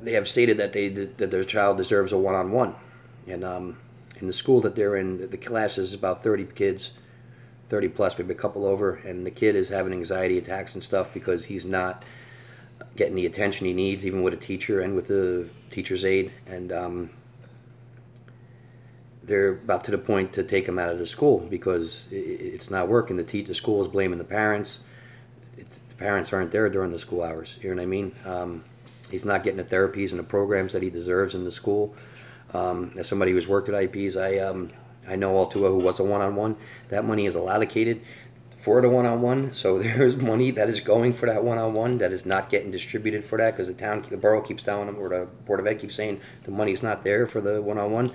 they have stated that their child deserves a one-on-one. And in the school that they're in, the class is about 30 kids, 30 plus, maybe a couple over, and the kid is having anxiety attacks and stuff because he's not getting the attention he needs, even with a teacher and with the teacher's aide. And they're about to the point to take him out of the school because it's not working. The school is blaming the parents. The parents aren't there during the school hours. You know what I mean? He's not getting the therapies and the programs that he deserves in the school. As somebody who's worked at IEPs, I know all too well who was a one-on-one. That money is allocated for the one-on-one, so there's money that is going for that one-on-one that is not getting distributed for that because the borough keeps telling them, or the Board of Ed keeps saying the money's not there for the one-on-one.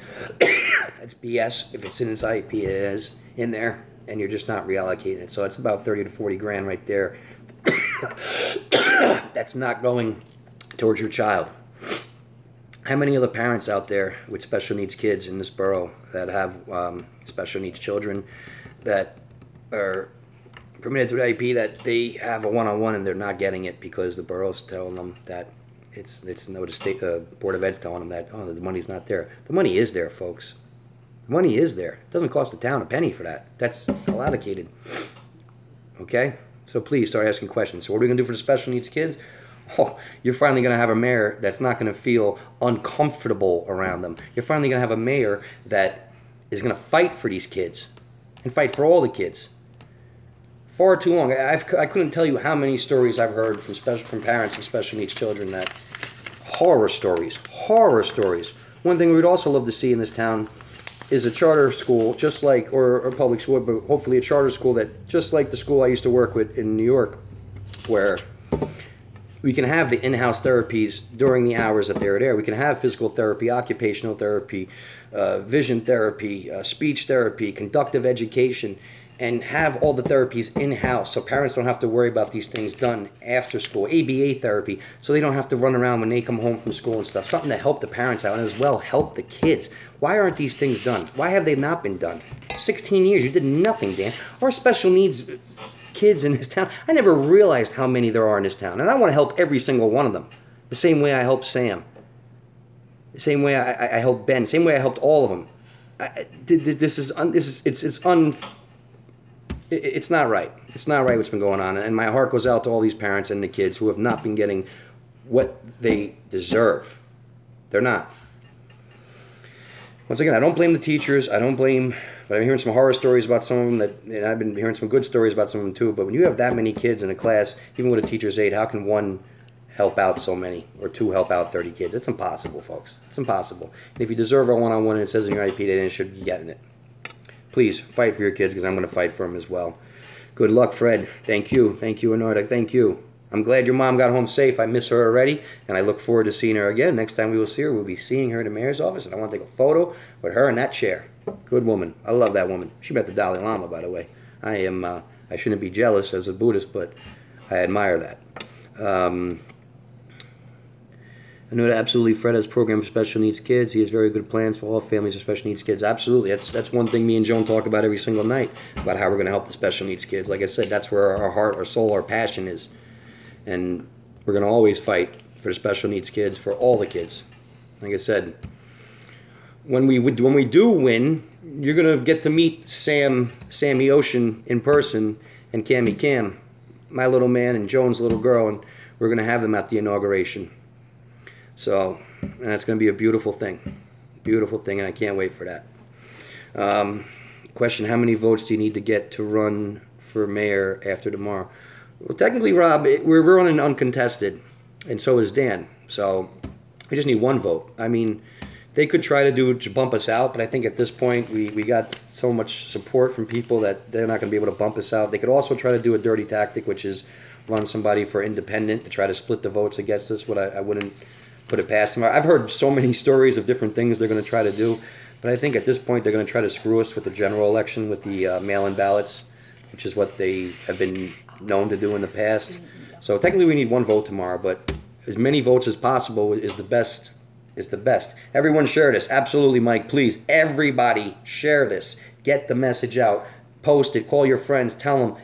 That's BS. If it's in its IEP, it is in there, and you're just not reallocating it. So it's about 30 to 40 grand right there. That's not going towards your child. How many other parents out there with special needs kids in this borough that have special needs children that are permitted through the IEP that they have a one-on-one and they're not getting it because the borough's telling them that the state Board of Ed's telling them that, oh, the money's not there. The money is there, folks. The money is there. It doesn't cost the town a penny for that. That's allocated. Okay? So please start asking questions. So what are we going to do for the special needs kids? Oh, you're finally going to have a mayor that's not going to feel uncomfortable around them. You're finally going to have a mayor that is going to fight for these kids and fight for all the kids. Far too long. I couldn't tell you how many stories I've heard from parents of special needs children that horror stories. One thing we'd also love to see in this town is a charter school, just like, or a public school, but hopefully a charter school that, just like the school I used to work with in New York, where we can have the in-house therapies during the hours that they're there. We can have physical therapy, occupational therapy, vision therapy, speech therapy, conductive education, and have all the therapies in-house so parents don't have to worry about these things done after school. ABA therapy, so they don't have to run around when they come home from school and stuff. Something to help the parents out and as well help the kids. Why aren't these things done? Why have they not been done? 16 years, you did nothing, Dan. Our special needs kids in this town, I never realized how many there are in this town. And I want to help every single one of them. The same way I helped Sam. The same way I helped Ben. The same way I helped all of them. It's not right. It's not right what's been going on. And my heart goes out to all these parents and the kids who have not been getting what they deserve. They're not. Once again, I don't blame the teachers. I don't blame, but I'm hearing some horror stories about some of them and I've been hearing some good stories about some of them too. But when you have that many kids in a class, even with a teacher's aide, how can one help out so many or two help out 30 kids? It's impossible, folks. It's impossible. And if you deserve a one-on-one and it says in your IEP, then you should be getting it. Please fight for your kids because I'm going to fight for them as well. Good luck, Fred. Thank you. Thank you, Anarda. Thank you. I'm glad your mom got home safe. I miss her already, and I look forward to seeing her again. Next time we will see her, we'll be seeing her in the mayor's office, and I want to take a photo with her in that chair. Good woman. I love that woman. She met the Dalai Lama, by the way. I shouldn't be jealous as a Buddhist, but I admire that. I know that absolutely Fred has a program for special needs kids. He has very good plans for all families with special needs kids. Absolutely. That's one thing me and Joan talk about every single night, about how we're going to help the special needs kids. Like I said, that's where our heart, our soul, our passion is. And we're going to always fight for the special needs kids, for all the kids. Like I said, when we do win, you're going to get to meet Sammy Ocean in person, and Cammy Cam, my little man, and Joan's little girl, and we're going to have them at the inauguration. So, and that's going to be a beautiful thing, and I can't wait for that. Question, how many votes do you need to get to run for mayor after tomorrow? Well, technically, Rob, we're running uncontested, and so is Dan. So we just need one vote. I mean, they could try to bump us out, but I think at this point we got so much support from people that they're not going to be able to bump us out. They could also try to do a dirty tactic, which is run somebody for independent to try to split the votes against us. What I wouldn't put it past them. I've heard so many stories of different things they're going to try to do, but I think at this point they're going to try to screw us with the general election, with the mail-in ballots, which is what they have been known to do in the past. So technically we need one vote tomorrow, but as many votes as possible is the best. Everyone share this. Absolutely, Mike, please. Everybody share this. Get the message out. Post it. Call your friends. Tell them.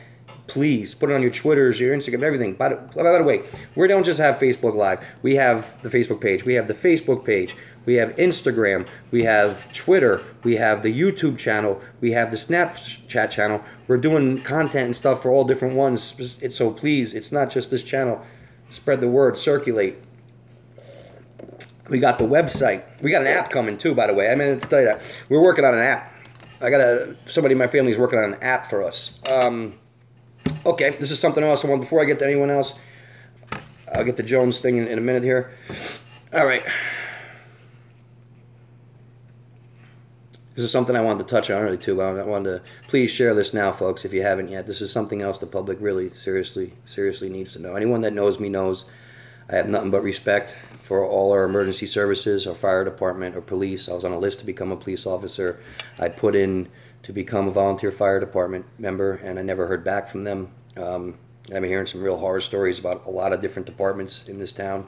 Please put it on your Twitters, your Instagram, everything. By the way, we don't just have Facebook Live. We have the Facebook page. We have the Facebook page. We have Instagram. We have Twitter. We have the YouTube channel. We have the Snapchat channel. We're doing content and stuff for all different ones. So please, it's not just this channel. Spread the word. Circulate. We got the website. We got an app coming too, by the way. I meant to tell you that. We're working on an app. Somebody in my family is working on an app for us. Okay, this is something else I want. Before I get to anyone else, I'll get to Jones thing in a minute here. All right. This is something I wanted to touch on earlier too. I wanted to please share this now, folks, if you haven't yet. This is something else the public really seriously needs to know. Anyone that knows me knows I have nothing but respect for all our emergency services, our fire department, or police. I was on a list to become a police officer. I put in to become a volunteer fire department member, and I never heard back from them. I've been hearing some real horror stories about a lot of different departments in this town.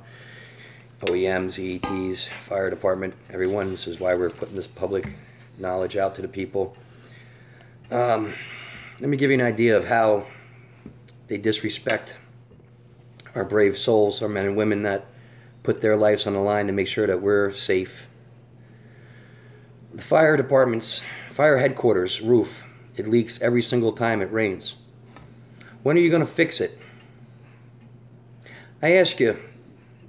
OEMs, EETs, fire department, everyone. This is why we're putting this public knowledge out to the people. Let me give you an idea of how they disrespect our brave souls, our men and women that put their lives on the line to make sure that we're safe. The fire department's fire headquarters roof, it leaks every single time it rains. When are you going to fix it? I ask you,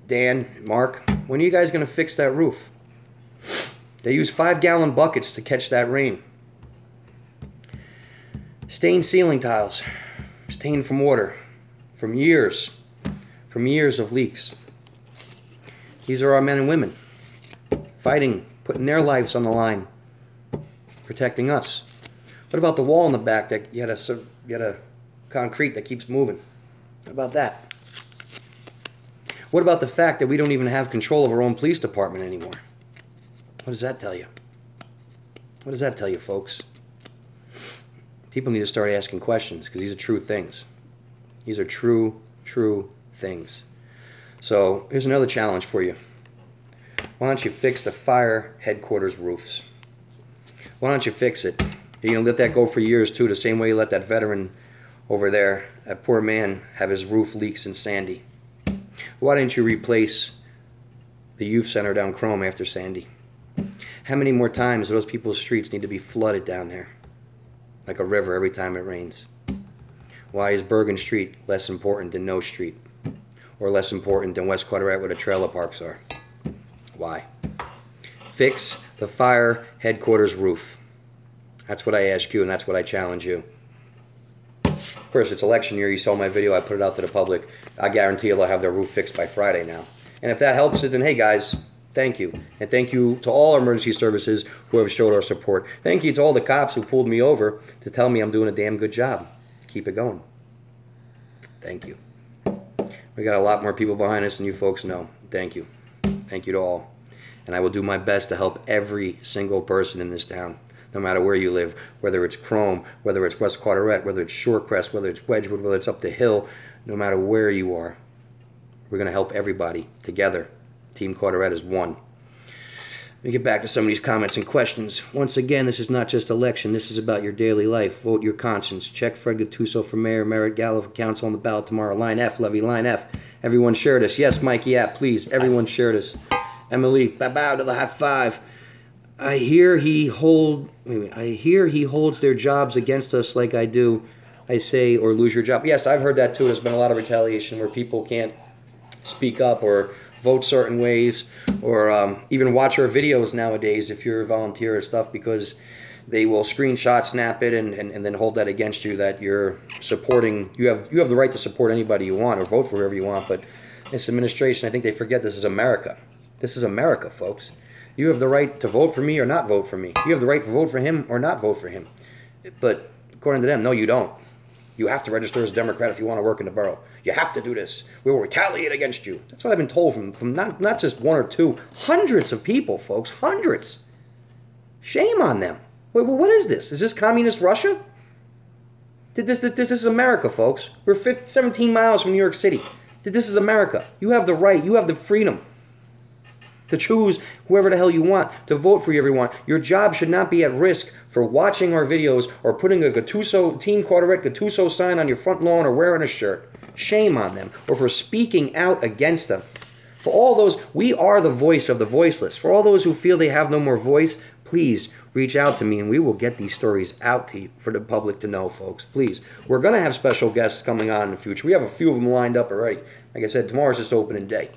Dan, Mark, when are you guys going to fix that roof? They use 5-gallon buckets to catch that rain. Stained ceiling tiles, stained from water, from years of leaks. These are our men and women fighting, putting their lives on the line, protecting us. What about the wall in the back that you had a concrete that keeps moving? What about that? What about the fact that we don't even have control of our own police department anymore? What does that tell you? What does that tell you, folks? People need to start asking questions, because these are true things. These are true things. So here's another challenge for you. Why don't you fix the fire headquarters roofs? Why don't you fix it? You're going to let that go for years too, the same way you let that veteran over there, that poor man, have his roof leaks in Sandy. Why didn't you replace the youth center down Chrome after Sandy? How many more times do those people's streets need to be flooded down there? Like a river every time it rains. Why is Bergen Street less important than No Street? Or less important than West Carteret where the trailer parks are? Why? Fix the fire headquarters roof. That's what I ask you, and that's what I challenge you. Of course, it's election year. You saw my video. I put it out to the public. I guarantee they'll have their roof fixed by Friday now. And if that helps it, then hey, guys, thank you. And thank you to all our emergency services who have showed our support. Thank you to all the cops who pulled me over to tell me I'm doing a damn good job. Keep it going. Thank you. We got a lot more people behind us than you folks know. Thank you. Thank you to all. And I will do my best to help every single person in this town, no matter where you live, whether it's Chrome, whether it's West Carteret, whether it's Shorecrest, whether it's Wedgwood, whether it's up the hill, no matter where you are. We're going to help everybody together. Team Carteret is one. Let me get back to some of these comments and questions. Once again, this is not just election. This is about your daily life. Vote your conscience. Check Fred Gattuso for mayor, Merritt Gallo for council on the ballot tomorrow. Line F, Levy, line F. Everyone share this. Yes, Mikey, yeah, please. Everyone share this. Emily, bow to the high five. I hear he holds their jobs against us like I do. I say, or lose your job. Yes, I've heard that too. There's been a lot of retaliation where people can't speak up or vote certain ways, or even watch our videos nowadays if you're a volunteer or stuff, because they will screenshot, snap it, and then hold that against you, that you're supporting. You have the right to support anybody you want or vote for whoever you want, but this administration, I think they forget this is America. This is America, folks. You have the right to vote for me or not vote for me. You have the right to vote for him or not vote for him. But according to them, no, you don't. You have to register as a Democrat if you want to work in the borough. You have to do this. We will retaliate against you. That's what I've been told from not just one or two, hundreds of people, folks, hundreds. Shame on them. Wait, what is this? Is this communist Russia? This is America, folks. We're 17 miles from New York City. This is America. You have the right. You have the freedom to choose whoever the hell you want, to vote for whoever you want. Your job should not be at risk for watching our videos or putting a Gattuso, Team Carteret Gattuso sign on your front lawn or wearing a shirt. Shame on them. Or for speaking out against them. For all those, we are the voice of the voiceless. For all those who feel they have no more voice, please reach out to me and we will get these stories out to you for the public to know, folks. Please. We're going to have special guests coming on in the future. We have a few of them lined up already. Like I said, tomorrow's just opening day.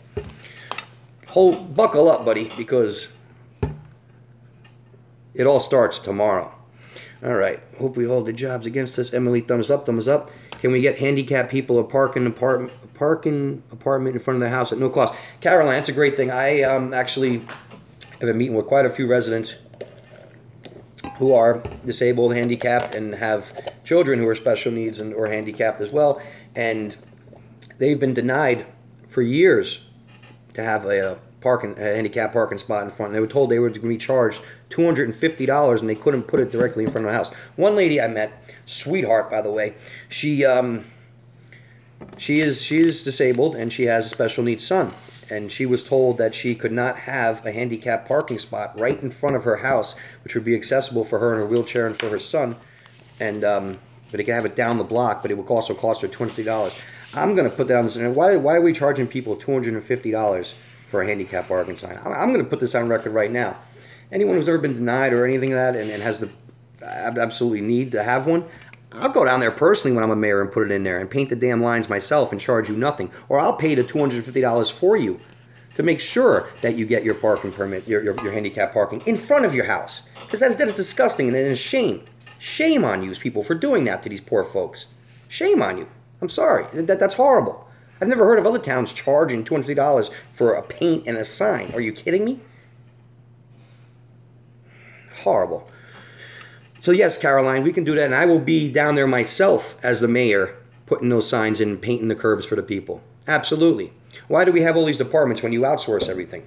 Buckle up, buddy, because it all starts tomorrow. All right. Hope we hold the jobs against us. Emily, thumbs up, thumbs up. Can we get handicapped people a parking apartment in front of their house at no cost? Caroline, that's a great thing. I actually have been meeting with quite a few residents who are disabled, handicapped, and have children who are special needs and or handicapped as well. And they've been denied for years to have a handicap parking spot in front. They were told they were going to be charged $250 and they couldn't put it directly in front of the house. One lady I met, sweetheart by the way, she is disabled and she has a special needs son, and she was told that she could not have a handicap parking spot right in front of her house, which would be accessible for her in her wheelchair and for her son, and but they could have it down the block, but it would also cost her $250. I'm going to put that on this. Why are we charging people $250 for a handicap parking sign? I'm going to put this on record right now. Anyone who's ever been denied or anything like that and has the absolutely need to have one, I'll go down there personally when I'm a mayor and put it in there and paint the damn lines myself and charge you nothing. Or I'll pay the $250 for you to make sure that you get your parking permit, your handicap parking in front of your house. Because that is disgusting and it is shame. Shame on you people for doing that to these poor folks. Shame on you. I'm sorry. That's horrible. I've never heard of other towns charging $250 for a paint and a sign. Are you kidding me? Horrible. So yes, Caroline, we can do that, and I will be down there myself as the mayor, putting those signs in and painting the curbs for the people. Absolutely. Why do we have all these departments when you outsource everything?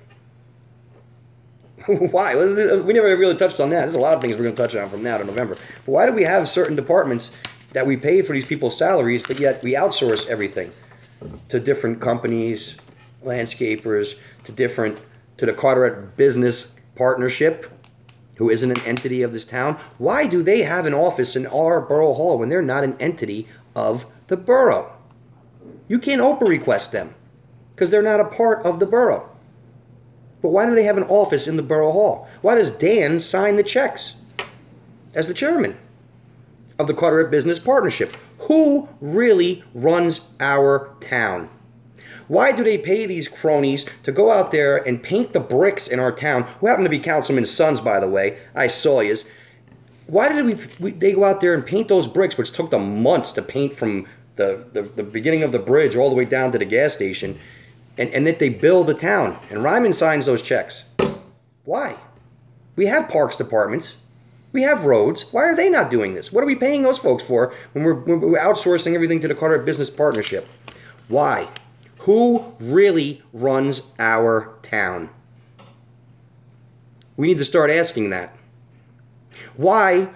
Why? We never really touched on that. There's a lot of things we're going to touch on from now to November. But why do we have certain departments that we pay for these people's salaries, but yet we outsource everything to different companies, landscapers, to the Carteret Business Partnership, who isn't an entity of this town? Why do they have an office in our borough hall when they're not an entity of the borough? You can't Oprah request them because they're not a part of the borough. But why do they have an office in the borough hall? Why does Dan sign the checks as the chairman of the Carteret Business Partnership? Who really runs our town? Why do they pay these cronies to go out there and paint the bricks in our town, who happen to be councilmen's sons, by the way? I saw yous. Why did they go out there and paint those bricks, which took them months to paint from the beginning of the bridge all the way down to the gas station, and that they bill the town? And Ryman signs those checks. Why? We have parks departments. We have roads. Why are they not doing this? What are we paying those folks for when we're outsourcing everything to the Carteret Business Partnership? Why? Who really runs our town? We need to start asking that. Why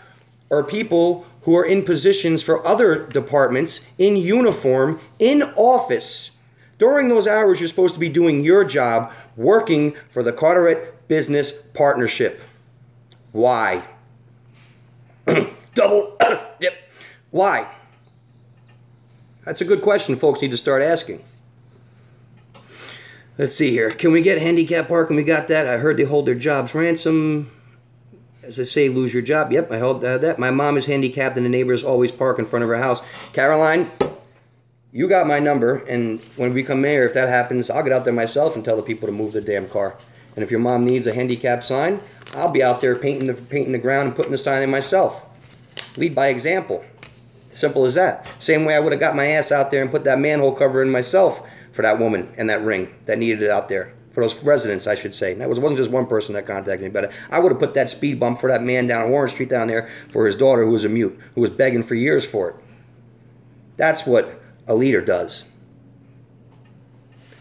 are people who are in positions for other departments in uniform, in office, during those hours you're supposed to be doing your job, working for the Carteret Business Partnership? Why? Double dip. Why? That's a good question folks need to start asking. Let's see here. Can we get handicap parking? We got that. I heard they hold their jobs ransom. As I say, lose your job. Yep, I heard that. My mom is handicapped and the neighbors always park in front of her house. Caroline, you got my number, and when we become mayor, if that happens, I'll get out there myself and tell the people to move their damn car. And if your mom needs a handicap sign, I'll be out there painting the ground and putting the sign in myself. Lead by example. Simple as that. Same way I would have got my ass out there and put that manhole cover in myself for that woman and that ring that needed it out there. For those residents, I should say. And it wasn't just one person that contacted me, but I would have put that speed bump for that man down on Warren Street down there for his daughter who was a mute, who was begging for years for it. That's what a leader does.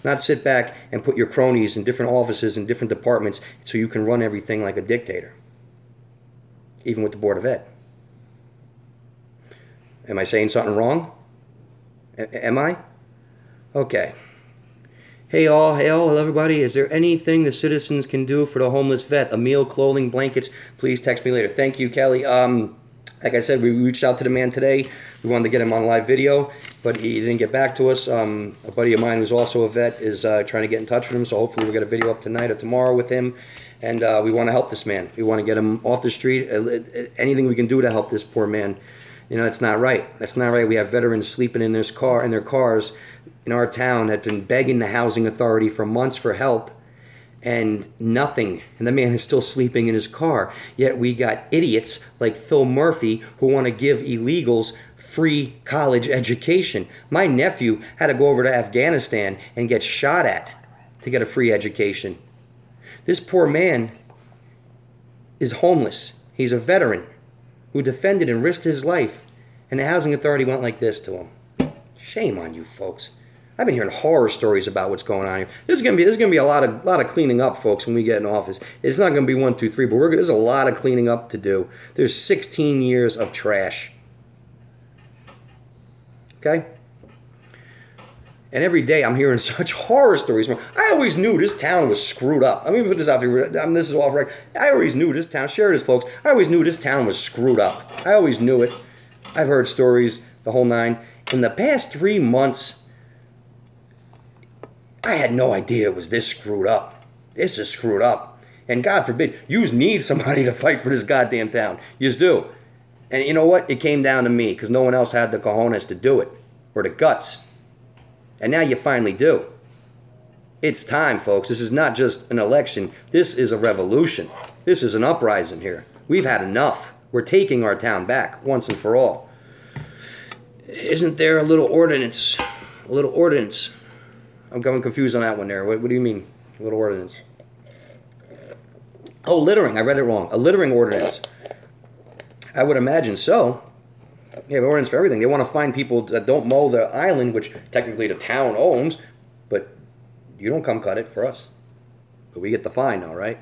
Not sit back and put your cronies in different offices and different departments so you can run everything like a dictator. Even with the Board of Ed. Am I saying something wrong? Am I? Okay. Hey all, hello everybody. Is there anything the citizens can do for the homeless vet? A meal, clothing, blankets? Please text me later. Thank you, Kelly. Like I said, we reached out to the man today. We wanted to get him on live video, but he didn't get back to us. A buddy of mine who's also a vet is trying to get in touch with him, so hopefully we'll get a video up tonight or tomorrow with him. And we want to help this man. We want to get him off the street. Anything we can do to help this poor man. You know, it's not right. That's not right. We have veterans sleeping in their cars in our town that have been begging the housing authority for months for help, and nothing. And the man is still sleeping in his car. Yet we got idiots like Phil Murphy who want to give illegals free college education. My nephew had to go over to Afghanistan and get shot at to get a free education. This poor man is homeless. He's a veteran who defended and risked his life, and the housing authority went like this to him. Shame on you folks. I've been hearing horror stories about what's going on here. There's gonna be a lot of cleaning up, folks, when we get in office. It's not gonna be 1, 2, 3, but there's a lot of cleaning up to do. There's 16 years of trash. Okay? And every day I'm hearing such horror stories. I always knew this town was screwed up. I'm gonna put this out here. This is off record. I always knew this town. Share this, folks. I always knew this town was screwed up. I always knew it. I've heard stories, the whole nine. In the past 3 months, I had no idea it was this screwed up. This is screwed up. And God forbid, you need somebody to fight for this goddamn town. You do. And you know what? It came down to me because no one else had the cojones to do it, or the guts. And now you finally do. It's time, folks. This is not just an election. This is a revolution. This is an uprising here. We've had enough. We're taking our town back once and for all. Isn't there a little ordinance? A little ordinance. I'm going confused on that one there. What do you mean, a little ordinance? Oh, littering. I read it wrong. A littering ordinance. I would imagine so. They have an ordinance for everything. They want to find people that don't mow their island, which technically the town owns, but you don't come cut it for us. But we get the fine, all right?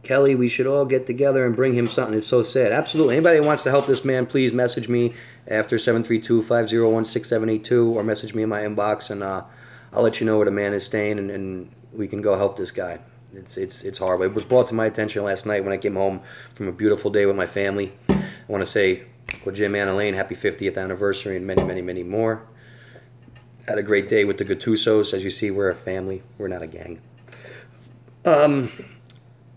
Kelly, we should all get together and bring him something. It's so sad. Absolutely. Anybody who wants to help this man, please message me after 732-501-6782 or message me in my inbox, and I'll let you know where the man is staying, and we can go help this guy. It's horrible. It was brought to my attention last night when I came home from a beautiful day with my family. I want to say, well, Jim and Elaine, happy 50th anniversary and many, many, many more. Had a great day with the Gattusos. As you see, we're a family. We're not a gang.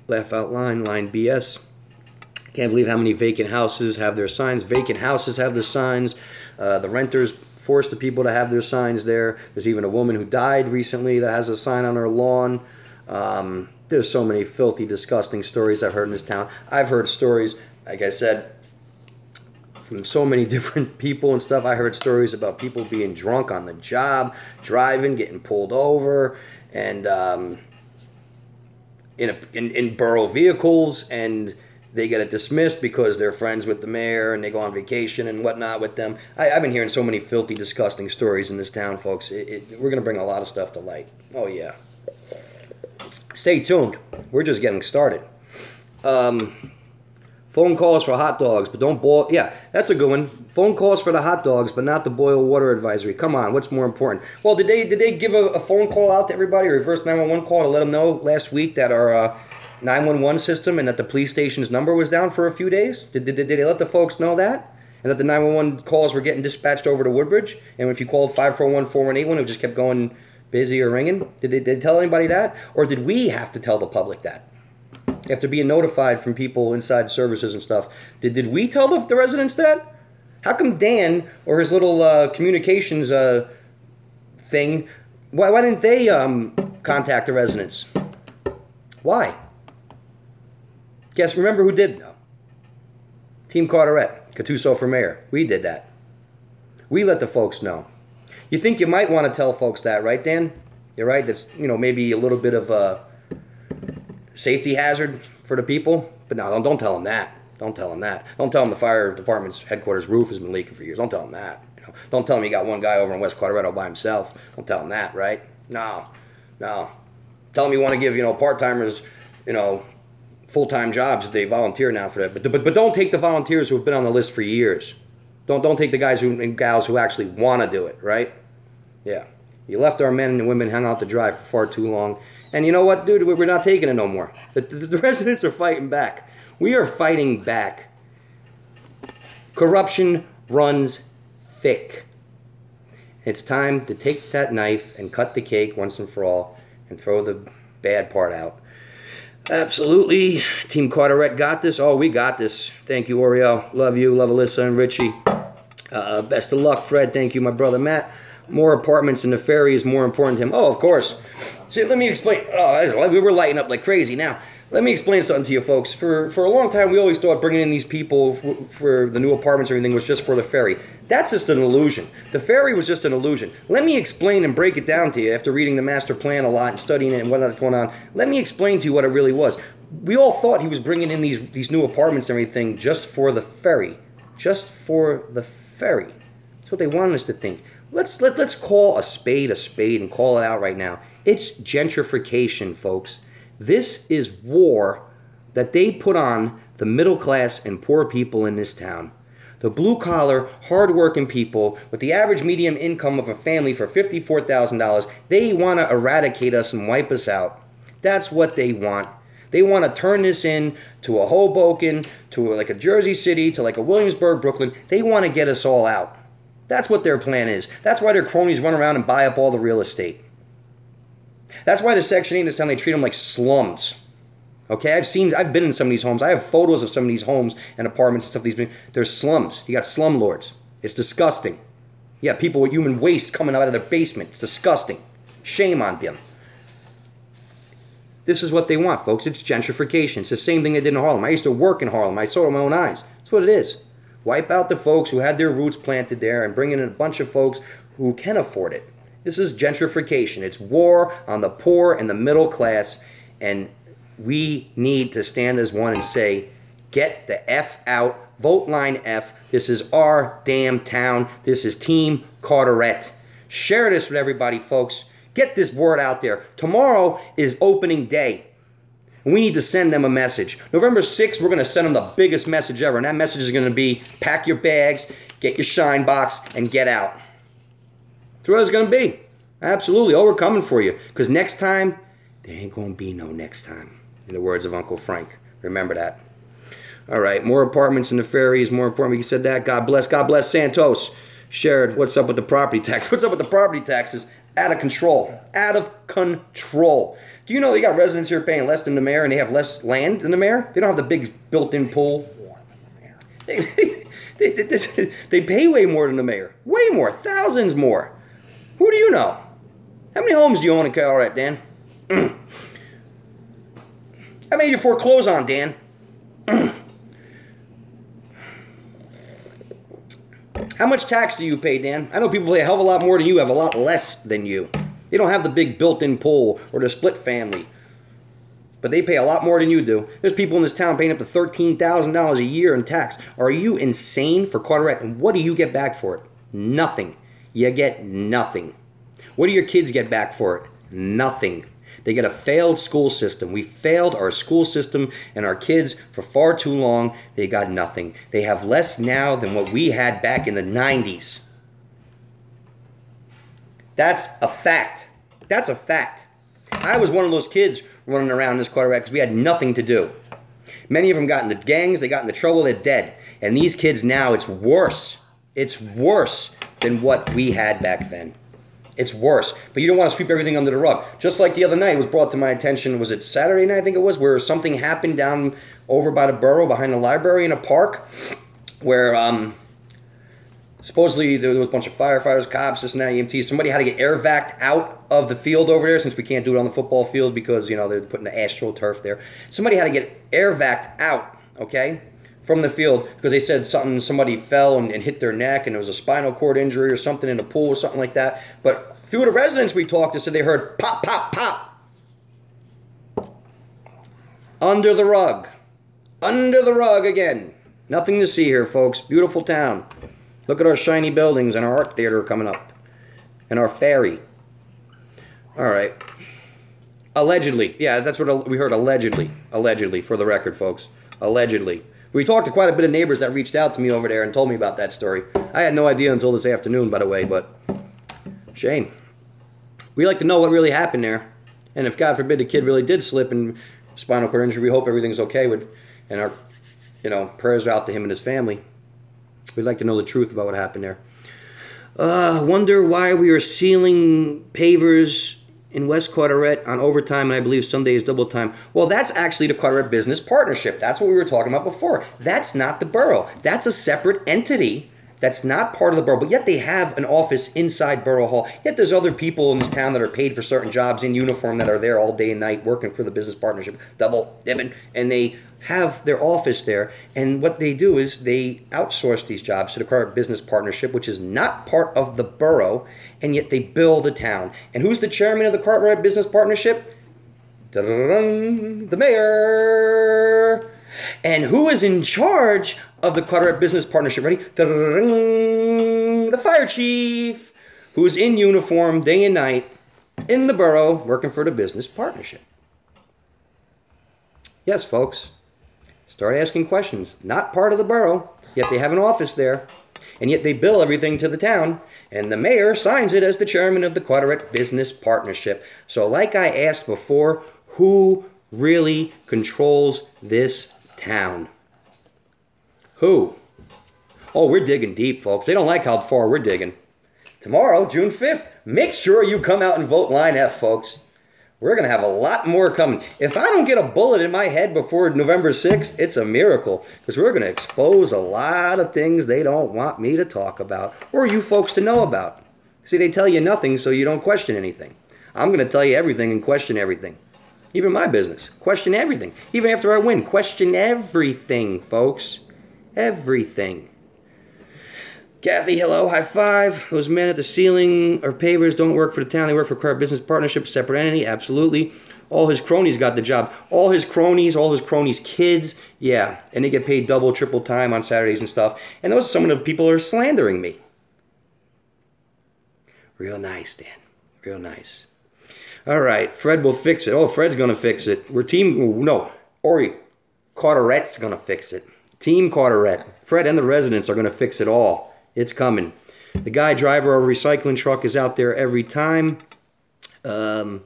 Laugh out line BS. Can't believe how many vacant houses have their signs. Vacant houses have their signs. The renters force the people to have their signs there. There's even a woman who died recently that has a sign on her lawn. There's so many filthy, disgusting stories I've heard in this town. I've heard stories, like I said, from so many different people and stuff. I heard stories about people being drunk on the job, driving, getting pulled over, and in borough vehicles, and they get it dismissed because they're friends with the mayor and they go on vacation and whatnot with them. I've been hearing so many filthy, disgusting stories in this town, folks. We're going to bring a lot of stuff to light. Oh, yeah. Stay tuned. We're just getting started. Phone calls for hot dogs, but don't boil. Yeah, that's a good one. Phone calls for the hot dogs, but not the boil water advisory. Come on, what's more important? Well, did they give a phone call out to everybody, a reverse 911 call to let them know last week that our 911 system and that the police station's number was down for a few days? Did they let the folks know that? And that the 911 calls were getting dispatched over to Woodbridge? And if you called 541-4181, it just kept going busy or ringing? Did they tell anybody that? Or did we have to tell the public that? After being notified from people inside services and stuff, did we tell the residents that? How come Dan or his little communications thing, why didn't they contact the residents? Why? Guess, remember who did, though? Team Carteret, Gattuso for mayor. We did that. We let the folks know. You think you might want to tell folks that, right, Dan? You're right. That's, maybe a little bit of a safety hazard for the people. But no, don't tell them that. Don't tell them that. Don't tell them the fire department's headquarters roof has been leaking for years. Don't tell them that. Don't tell them you got one guy over in West Carteret all by himself. Don't tell them that, right? No. Tell them you want to give, part-timers, full-time jobs if they volunteer now for that. But don't take the volunteers who have been on the list for years. Don't take the guys and gals who actually want to do it, right? Yeah. You left our men and women hung out to dry for far too long. And you know what, dude? We're not taking it no more. The residents are fighting back. We are fighting back. Corruption runs thick. It's time to take that knife and cut the cake once and for all and throw the bad part out. Absolutely. Team Carteret got this. Oh, we got this. Thank you, Oriel. Love you. Love Alyssa and Richie. Best of luck, Fred. Thank you, my brother Matt. More apartments in the ferry is more important to him. Oh, of course. See, let me explain. Oh, we were lighting up like crazy. Now, let me explain something to you folks. For a long time, we always thought bringing in these people for the new apartments or anything was just for the ferry. That's just an illusion. The ferry was just an illusion. Let me explain and break it down to you after reading the master plan a lot and studying it and what's going on. Let me explain to you what it really was. We all thought he was bringing in these new apartments and everything just for the ferry. Just for the ferry. That's what they wanted us to think. Let's call a spade and call it out right now. It's gentrification, folks. This is war that they put on the middle class and poor people in this town. The blue-collar, hard-working people with the average median income of a family for $54,000, they want to eradicate us and wipe us out. That's what they want. They want to turn this in to a Hoboken, to like a Jersey City, to like a Williamsburg, Brooklyn. They want to get us all out. That's what their plan is. That's why their cronies run around and buy up all the real estate. That's why the Section 8 in this town, they treat them like slums. Okay, I've been in some of these homes. I have photos of some of these homes and apartments and stuff. There's slums. You got slumlords. It's disgusting. You got people with human waste coming out of their basement. It's disgusting. Shame on them. This is what they want, folks. It's gentrification. It's the same thing they did in Harlem. I used to work in Harlem. I saw it with my own eyes. That's what it is. Wipe out the folks who had their roots planted there and bring in a bunch of folks who can afford it. This is gentrification. It's war on the poor and the middle class, and we need to stand as one and say, get the F out. Vote line F. This is our damn town. This is Team Carteret. Share this with everybody, folks. Get this word out there. Tomorrow is opening day. And we need to send them a message. November 6th, we're going to send them the biggest message ever. And that message is going to be, pack your bags, get your shine box, and get out. That's what it's going to be. Absolutely. Oh, we're coming for you. Because next time, there ain't going to be no next time. In the words of Uncle Frank. Remember that. All right. More apartments in the ferries. More apartments. You said that. God bless. God bless Santos. Shared. What's up with the property tax? What's up with the property taxes? Out of control. Out of control. Do you know they got residents here paying less than the mayor and they have less land than the mayor? They don't have the big built-in pool. They pay way more than the mayor. Way more. Thousands more. Who do you know? How many homes do you own in Carteret, Dan? How many do you foreclose on, Dan? How much tax do you pay, Dan? I know people pay a hell of a lot more than you have a lot less than you. They don't have the big built-in pool or the split family. But they pay a lot more than you do. There's people in this town paying up to $13,000 a year in tax. Are you insane for Carteret? And what do you get back for it? Nothing. You get nothing. What do your kids get back for it? Nothing. They get a failed school system. We failed our school system and our kids for far too long. They got nothing. They have less now than what we had back in the 90s. That's a fact. That's a fact. I was one of those kids running around this Carteret because we had nothing to do. Many of them got into gangs. They got into trouble. They're dead. And these kids now, it's worse. It's worse than what we had back then. It's worse. But you don't want to sweep everything under the rug. Just like the other night, it was brought to my attention, was it Saturday night, I think it was, where something happened down over by the borough, behind the library in a park, where supposedly there was a bunch of firefighters, cops, this and that, EMTs. Somebody had to get air vac'd out of the field over there, since we can't do it on the football field because, you know, they're putting the AstroTurf there. Somebody had to get air vac'd out, okay, from the field because they said somebody fell and hit their neck and it was a spinal cord injury or something in the pool or something like that. But a few of the residents we talked to said they heard pop, pop, pop. Under the rug. Under the rug again. Nothing to see here, folks. Beautiful town. Look at our shiny buildings and our art theater coming up. And our ferry. All right. Allegedly. Yeah, that's what we heard, allegedly. Allegedly, for the record, folks. Allegedly. We talked to quite a bit of neighbors that reached out to me over there and told me about that story. I had no idea until this afternoon, by the way, but shame. We like to know what really happened there. And if, God forbid, the kid really did slip and spinal cord injury, we hope everything's okay with, and our, you know, prayers are out to him and his family. We'd like to know the truth about what happened there. Wonder why we are sealing pavers in West Carteret on overtime, and I believe Sunday is double time. Well, that's actually the Carteret Business Partnership. That's what we were talking about before. That's not the borough. That's a separate entity. That's not part of the borough, but yet they have an office inside Borough Hall. Yet there's other people in this town that are paid for certain jobs in uniform that are there all day and night working for the business partnership, double dipping, and they have their office there. And what they do is they outsource these jobs to the Carteret Business Partnership, which is not part of the borough, and yet they bill the town. And who's the chairman of the Carteret Business Partnership? The mayor. And who is in charge of the Carteret Business Partnership? Ready? The fire chief, who's in uniform day and night in the borough working for the business partnership. Yes, folks. Start asking questions. Not part of the borough, yet they have an office there, and yet they bill everything to the town, and the mayor signs it as the chairman of the Carteret Business Partnership. So like I asked before, who really controls this town? Who? Oh, we're digging deep, folks. They don't like how far we're digging. Tomorrow, June 5th, make sure you come out and vote line F, folks. We're going to have a lot more coming. If I don't get a bullet in my head before November 6th, it's a miracle. Because we're going to expose a lot of things they don't want me to talk about. Or you folks to know about. See, they tell you nothing so you don't question anything. I'm going to tell you everything and question everything. Even my business. Question everything. Even after I win. Question everything, folks. Everything. Kathy, hello, high five. Those men at the ceiling or pavers don't work for the town. They work for Carteret Business Partnership, separate entity. Absolutely. All his cronies got the job. All his cronies' kids. Yeah, and they get paid double, triple time on Saturdays and stuff. And those are some of the people who are slandering me. Real nice, Dan. Real nice. All right, Fred will fix it. Oh, Fred's going to fix it. Ori, Carteret's going to fix it. Team Carteret. Fred and the residents are going to fix it all. It's coming. The guy driver of a recycling truck is out there every time. Yeah,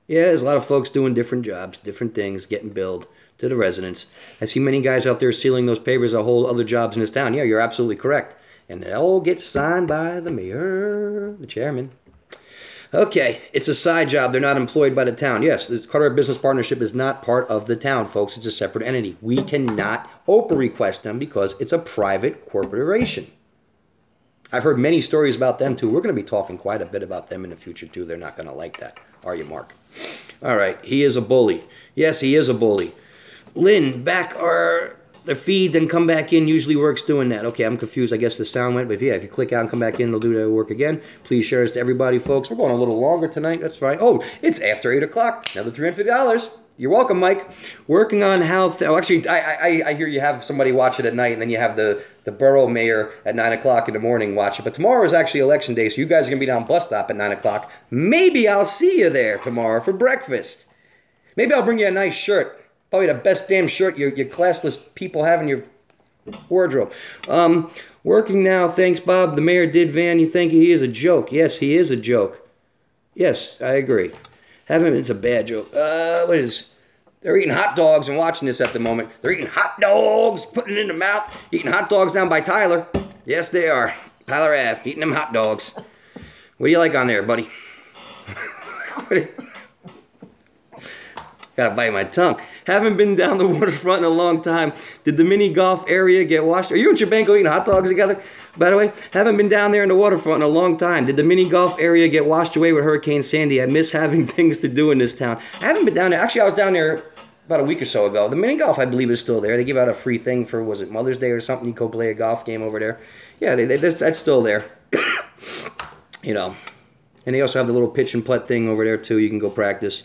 there's a lot of folks doing different jobs, different things, getting billed to the residents. I see many guys out there sealing those pavers that hold other jobs in this town. Yeah, you're absolutely correct. And it all gets signed by the mayor, the chairman. Okay, it's a side job. They're not employed by the town. Yes, the Carteret Business Partnership is not part of the town, folks. It's a separate entity. We cannot Oprah request them because it's a private corporation. I've heard many stories about them, too. We're going to be talking quite a bit about them in the future, too. They're not going to like that. Are you, Mark? All right, he is a bully. Yes, he is a bully. Lynn, back the feed, then come back in. Usually works doing that. Okay, I'm confused. I guess the sound went. But yeah, if you click out and come back in, it'll do the work again. Please share this to everybody, folks. We're going a little longer tonight. That's fine. Oh, it's after 8 o'clock. Another $350. You're welcome, Mike. Working on how... actually, I hear you have somebody watch it at night, and then you have the borough mayor at 9 o'clock in the morning watch it. But tomorrow is actually election day, so you guys are going to be down bus stop at 9 o'clock. Maybe I'll see you there tomorrow for breakfast. Maybe I'll bring you a nice shirt. Probably the best damn shirt your classless people have in your wardrobe. Working now. Thanks, Bob. The mayor did Van. You think he is a joke? Yes, he is a joke. Yes, I agree. It's a bad joke. What is... They're eating hot dogs and watching this at the moment. They're eating hot dogs, putting it in their mouth, eating hot dogs down by Tyler. Yes, they are. Tyler Ave, eating them hot dogs. What do you like on there, buddy? Gotta bite my tongue. Haven't been down the waterfront in a long time. Did the mini golf area get washed? Are you and Chabanko eating hot dogs together? By the way, haven't been down there in the waterfront in a long time. Did the mini golf area get washed away with Hurricane Sandy? I miss having things to do in this town. I haven't been down there. Actually, I was down there about a week or so ago. The mini golf, I believe, is still there. They give out a free thing for, was it Mother's Day or something? You go play a golf game over there. Yeah, that's still there. You know. And they also have the little pitch and putt thing over there, too. You can go practice.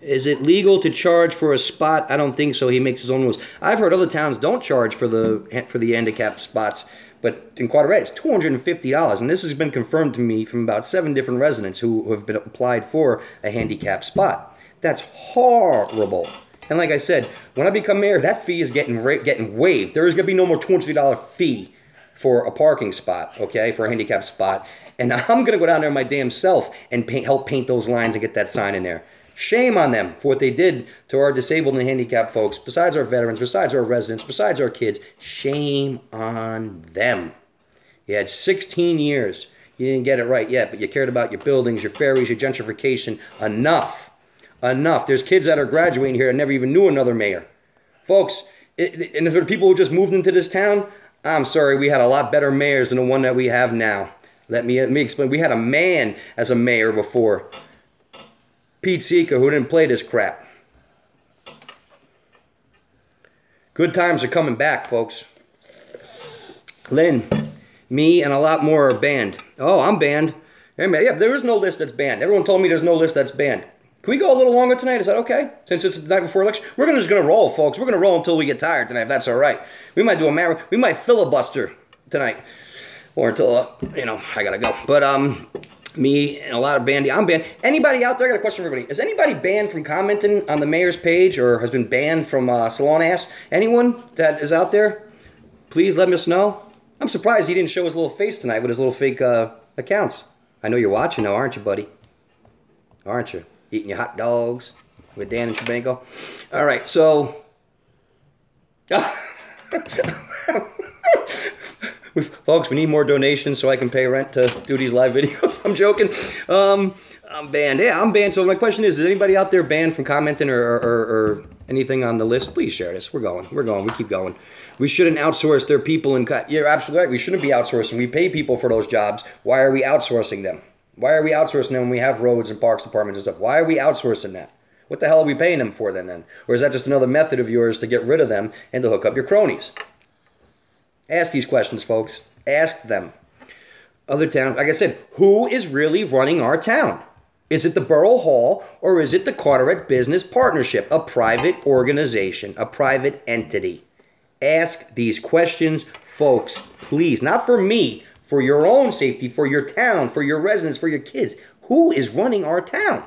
Is it legal to charge for a spot? I don't think so. He makes his own rules. I've heard other towns don't charge for the handicap spots, but in Carteret it's $250, and this has been confirmed to me from about 7 different residents who have been applied for a handicap spot. That's horrible. And like I said, when I become mayor, that fee is getting waived. There is going to be no more $250 fee for a parking spot, okay, for a handicap spot. And I'm going to go down there my damn self and help paint those lines and get that sign in there. Shame on them for what they did to our disabled and handicapped folks, besides our veterans, besides our residents, besides our kids. Shame on them. You had 16 years. You didn't get it right yet, but you cared about your buildings, your ferries, your gentrification. Enough. Enough. There's kids that are graduating here that never even knew another mayor. Folks, and if there are people who just moved into this town, I'm sorry, we had a lot better mayors than the one that we have now. Let me explain. We had a man as a mayor before. Pete Seeker, who didn't play this crap. Good times are coming back, folks. Lynn, me, and a lot more are banned. Oh, I'm banned. Yeah, there is no list that's banned. Everyone told me there's no list that's banned. Can we go a little longer tonight? Is that okay? Since it's the night before election? We're just going to roll, folks. We're going to roll until we get tired tonight, if that's all right. We might do we might filibuster tonight. Or until, I got to go. But, me and a lot of banned. I'm banned. Anybody out there? I got a question for everybody. Is anybody banned from commenting on the mayor's page or has been banned from Salon Ass? Anyone that is out there? Please let us know. I'm surprised he didn't show his little face tonight with his little fake accounts. I know you're watching now, aren't you, buddy? Aren't you? Eating your hot dogs with Dan and Chabanko. All right, so... Folks, we need more donations so I can pay rent to do these live videos. I'm joking. I'm banned. Yeah, I'm banned. So my question is anybody out there banned from commenting or anything on the list? Please share this. We're going. We keep going. We shouldn't outsource their people. You're absolutely right. We shouldn't be outsourcing. We pay people for those jobs. Why are we outsourcing them? Why are we outsourcing them when we have roads and parks departments and stuff? Why are we outsourcing that? What the hell are we paying them for then? Or is that just another method of yours to get rid of them and to hook up your cronies? Ask these questions, folks. Ask them. Other towns, like I said, who is really running our town? Is it the Borough Hall or is it the Carteret Business Partnership, a private organization, a private entity? Ask these questions, folks, please. Not for me, for your own safety, for your town, for your residents, for your kids. Who is running our town?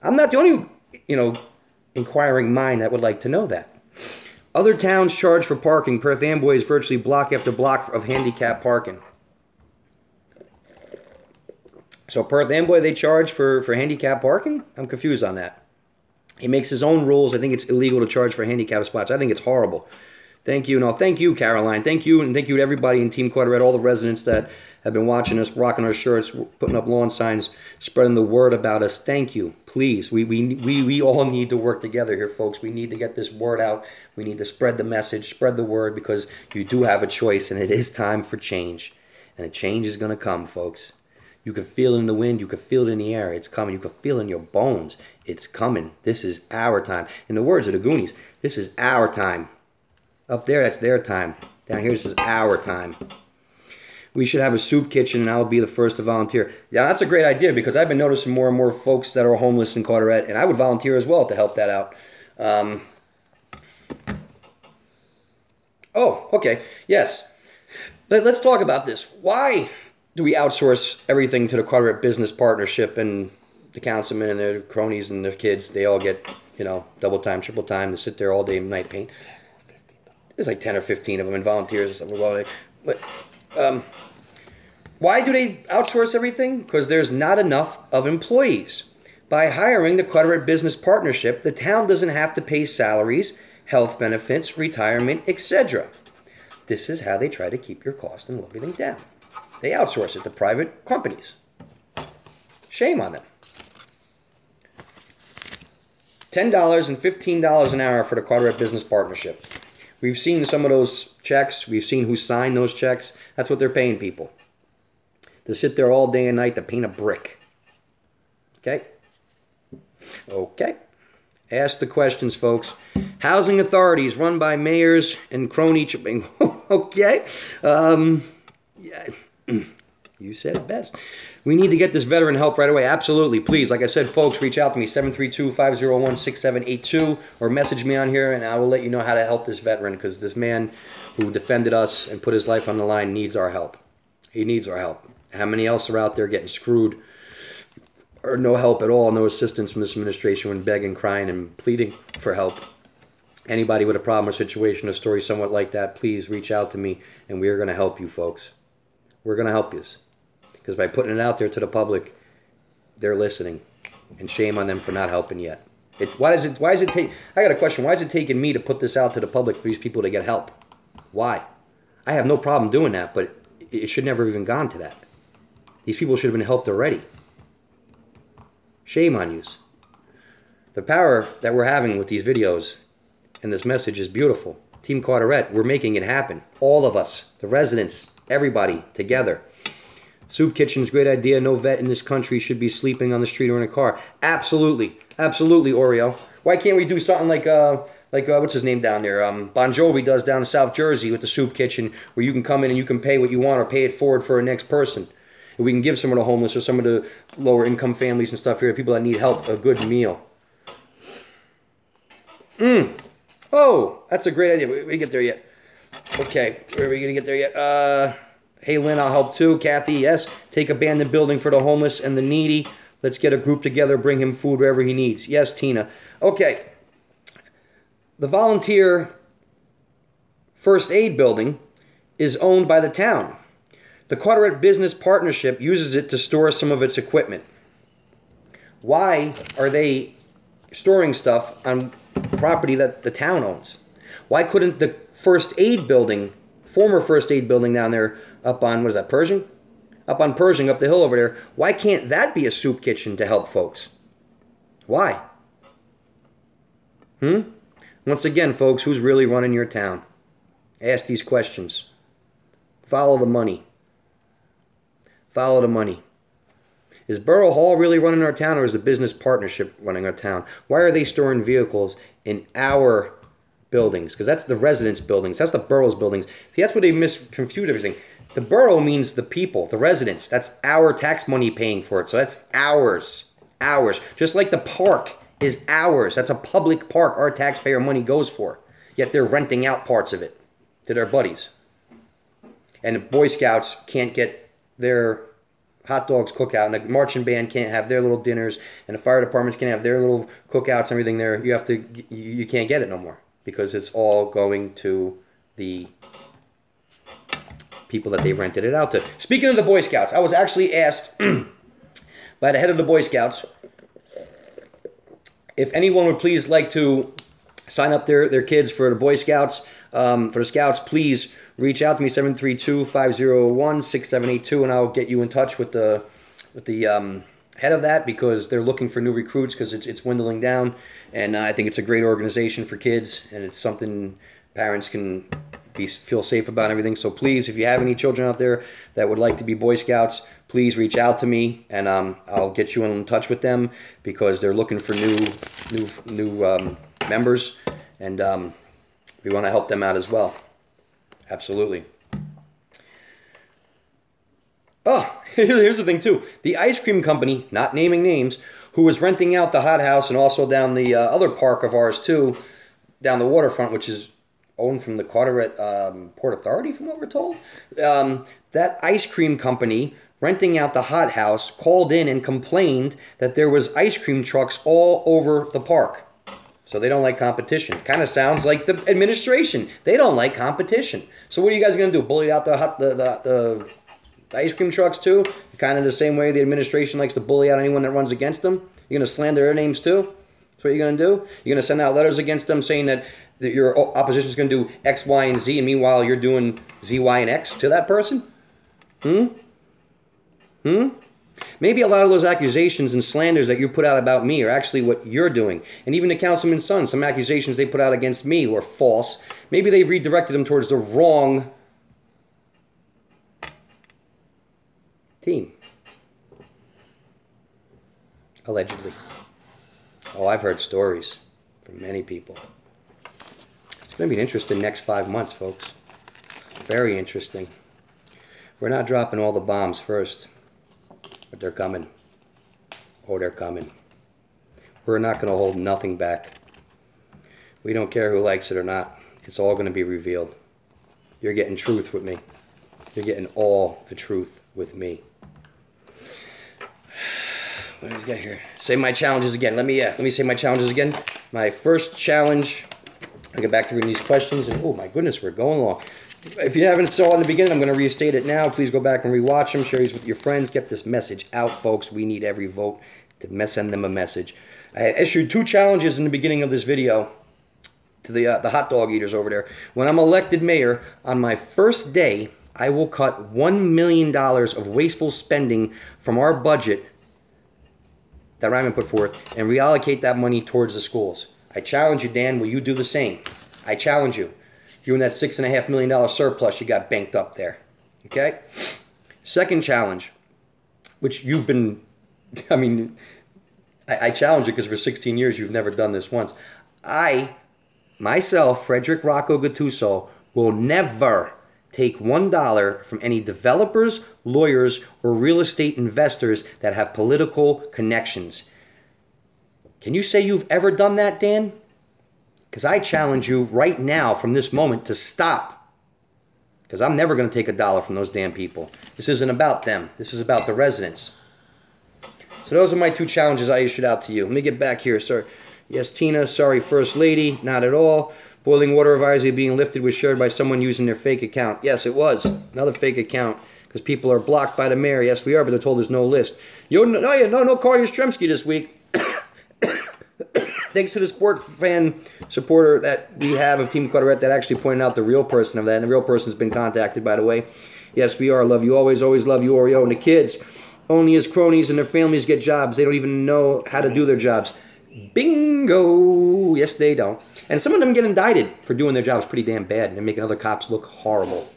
I'm not the only, inquiring mind that would like to know that. Other towns charge for parking. Perth Amboy is virtually block after block of handicap parking. So Perth Amboy, they charge for handicap parking? I'm confused on that. He makes his own rules. I think it's illegal to charge for handicap spots. I think it's horrible. Thank you. No, thank you, Caroline. Thank you, and thank you to everybody in Team Carteret, all the residents that have been watching us, rocking our shirts, putting up lawn signs, spreading the word about us. Thank you. Please, we all need to work together here, folks. We need to get this word out. We need to spread the message, spread the word, because you do have a choice, and it is time for change. And a change is going to come, folks. You can feel it in the wind. You can feel it in the air. It's coming. You can feel it in your bones. It's coming. This is our time. In the words of the Goonies, this is our time. Up there, that's their time. Down here, this is our time. We should have a soup kitchen, and I'll be the first to volunteer. Yeah, that's a great idea, because I've been noticing more and more folks that are homeless in Carteret, and I would volunteer as well to help that out. Oh, okay. Yes. Let's talk about this. Why do we outsource everything to the Carteret Business Partnership, and the councilmen and their cronies and their kids? They all get, double time, triple time to sit there all day and night paint. There's like 10 or 15 of them and volunteers. But why do they outsource everything? Because there's not enough of employees. By hiring the Carteret Business Partnership, the town doesn't have to pay salaries, health benefits, retirement, etc. This is how they try to keep your cost and everything down. They outsource it to private companies. Shame on them. $10 and $15 an hour for the Carteret Business Partnership. We've seen some of those checks. We've seen who signed those checks. That's what they're paying people. To sit there all day and night to paint a brick. Okay? Okay. Ask the questions, folks. Housing authorities run by mayors and crony... Okay? Yeah. You said it best. We need to get this veteran help right away. Absolutely. Please, like I said, folks, reach out to me, 732-501-6782, or message me on here, and I will let you know how to help this veteran, because this man who defended us and put his life on the line needs our help. He needs our help. How many else are out there getting screwed, or no help at all, no assistance from this administration when begging, crying, and pleading for help? Anybody with a problem or situation, a story somewhat like that, please reach out to me, and we are going to help you, folks. We're going to help you. Because by putting it out there to the public, they're listening. And shame on them for not helping yet. Why does it take... I got a question. Why is it taking me to put this out to the public for these people to get help? Why? I have no problem doing that, but it should never have even gone to that. These people should have been helped already. Shame on you. The power that we're having with these videos and this message is beautiful. Team Carteret, we're making it happen. All of us, the residents, everybody, together. Soup kitchen's a great idea. No vet in this country should be sleeping on the street or in a car. Absolutely. Absolutely, Oreo. Why can't we do something like what's his name down there? Bon Jovi does down in South Jersey with the soup kitchen, where you can come in and you can pay what you want or pay it forward for a next person. And we can give some of the homeless or some of the lower income families and stuff here, people that need help, a good meal. Oh, that's a great idea. We didn't get there yet. Okay, are we going to get there yet? Hey, Lynn, I'll help too. Kathy, yes. Take abandoned building for the homeless and the needy. Let's get a group together, bring him food wherever he needs. Yes, Tina. Okay. The volunteer first aid building is owned by the town. The Carteret Business Partnership uses it to store some of its equipment. Why are they storing stuff on property that the town owns? Why couldn't the first aid building former first aid building down there up on, what is that, Pershing? Up on Pershing, up the hill over there. Why can't that be a soup kitchen to help folks? Why? Once again, folks, who's really running your town? Ask these questions. Follow the money. Follow the money. Is Borough Hall really running our town, or is the business partnership running our town? Why are they storing vehicles in our buildings? Because that's the residents' buildings. That's the borough's buildings. See, that's where they misconfuse everything. The borough means the people, the residents. That's our tax money paying for it. So that's ours. Ours. Just like the park is ours. That's a public park our taxpayer money goes for. Yet they're renting out parts of it to their buddies. And the Boy Scouts can't get their hot dogs cookout, and the marching band can't have their little dinners, and the fire departments can't have their little cookouts and everything there. You can't get it no more because it's all going to the people that they rented it out to. Speaking of the Boy Scouts, I was actually asked by the head of the Boy Scouts if anyone would please like to sign up their kids for the Boy Scouts, for the Scouts. Please reach out to me, 732-501-6782, and I'll get you in touch with the head of that, because they're looking for new recruits, because it's dwindling down, and I think it's a great organization for kids, and it's something parents can feel safe about and everything. So please, if you have any children out there that would like to be Boy Scouts, please reach out to me, and I'll get you in touch with them, because they're looking for new members, and we want to help them out as well. Absolutely. Oh, here's the thing too. The ice cream company, not naming names, who was renting out the Hot House and also down the other park of ours too, down the waterfront, which is owned from the Carteret Port Authority, from what we're told. That ice cream company renting out the Hot House called in and complained that there was ice cream trucks all over the park. So they don't like competition. Kind of sounds like the administration. They don't like competition. So what are you guys going to do? Bully out the ice cream trucks too? Kind of the same way the administration likes to bully out anyone that runs against them? You're going to slander their names too? That's what you're going to do? You're going to send out letters against them saying that your opposition is going to do X, Y, and Z, and meanwhile you're doing Z, Y, and X to that person? Maybe a lot of those accusations and slanders that you put out about me are actually what you're doing. And even the councilman's son, some accusations they put out against me were false. Maybe they redirected them towards the wrong team. Allegedly. Oh, I've heard stories from many people. It's going to be an interesting next 5 months, folks. Very interesting. We're not dropping all the bombs first. But they're coming. Oh, they're coming. We're not going to hold nothing back. We don't care who likes it or not. It's all going to be revealed. You're getting truth with me. You're getting all the truth with me. What do we got here? Say my challenges again. Let me say my challenges again. My first challenge. I'll get back to reading these questions. And oh my goodness, we're going along. If you haven't saw in the beginning, I'm going to restate it now. Please go back and rewatch them. Share these with your friends. Get this message out, folks. We need every vote to send them a message. I issued 2 challenges in the beginning of this video to the hot dog eaters over there. When I'm elected mayor, on my first day, I will cut $1 million of wasteful spending from our budget that Ryman put forth and reallocate that money towards the schools. I challenge you, Dan. Will you do the same? I challenge you. You and that $6.5 million surplus you got banked up there. Okay? Second challenge, which you've been, I challenge you because for 16 years you've never done this once. I, myself, Frederick Rocco Gattuso, will never take $1 from any developers, lawyers, or real estate investors that have political connections. Can you say you've ever done that, Dan? Because I challenge you right now from this moment to stop. Because I'm never going to take $1 from those damn people. This isn't about them. This is about the residents. So those are my 2 challenges I issued out to you. Let me get back here, sir. Yes, Tina. Sorry, First Lady. Not at all. Boiling water advisory being lifted was shared by someone using their fake account. Yes, it was. Another fake account. Because people are blocked by the mayor. Yes, we are, but they're told there's no list. No Carl Yastrzemski this week. thanks to the supporter that we have of Team Carteret that actually pointed out the real person of that. And the real person has been contacted, by the way. Yes, we are. Love you always, always love you, Oreo. And the kids, only as cronies and their families get jobs. They don't even know how to do their jobs. Bingo! Yes, they don't. And some of them get indicted for doing their jobs pretty damn bad and making other cops look horrible.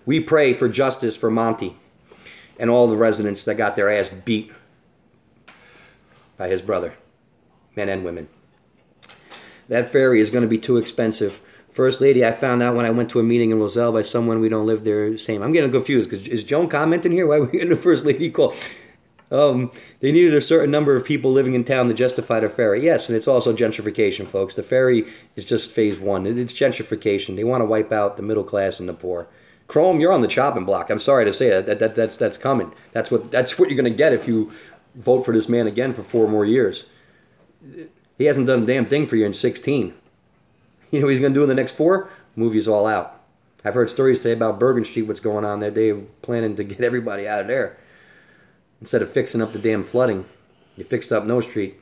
We pray for justice for Monty and all the residents that got their ass beat by his brother, men and women. That ferry is going to be too expensive. First Lady, I found out when I went to a meeting in Roselle by someone we don't live there. Same. I'm getting confused because is Joan commenting here? Why are we getting the First Lady call? They needed a certain number of people living in town to justify their ferry. Yes, and it's also gentrification, folks. The ferry is just phase one. It's gentrification. They want to wipe out the middle class and the poor. Chrome, you're on the chopping block. I'm sorry to say that's coming. That's what you're going to get if you vote for this man again for 4 more years. He hasn't done a damn thing for you in 16. You know what he's going to do in the next 4? Movie's all out. I've heard stories today about Bergen Street, what's going on there. They're planning to get everybody out of there. Instead of fixing up the damn flooding, you fixed up No Street.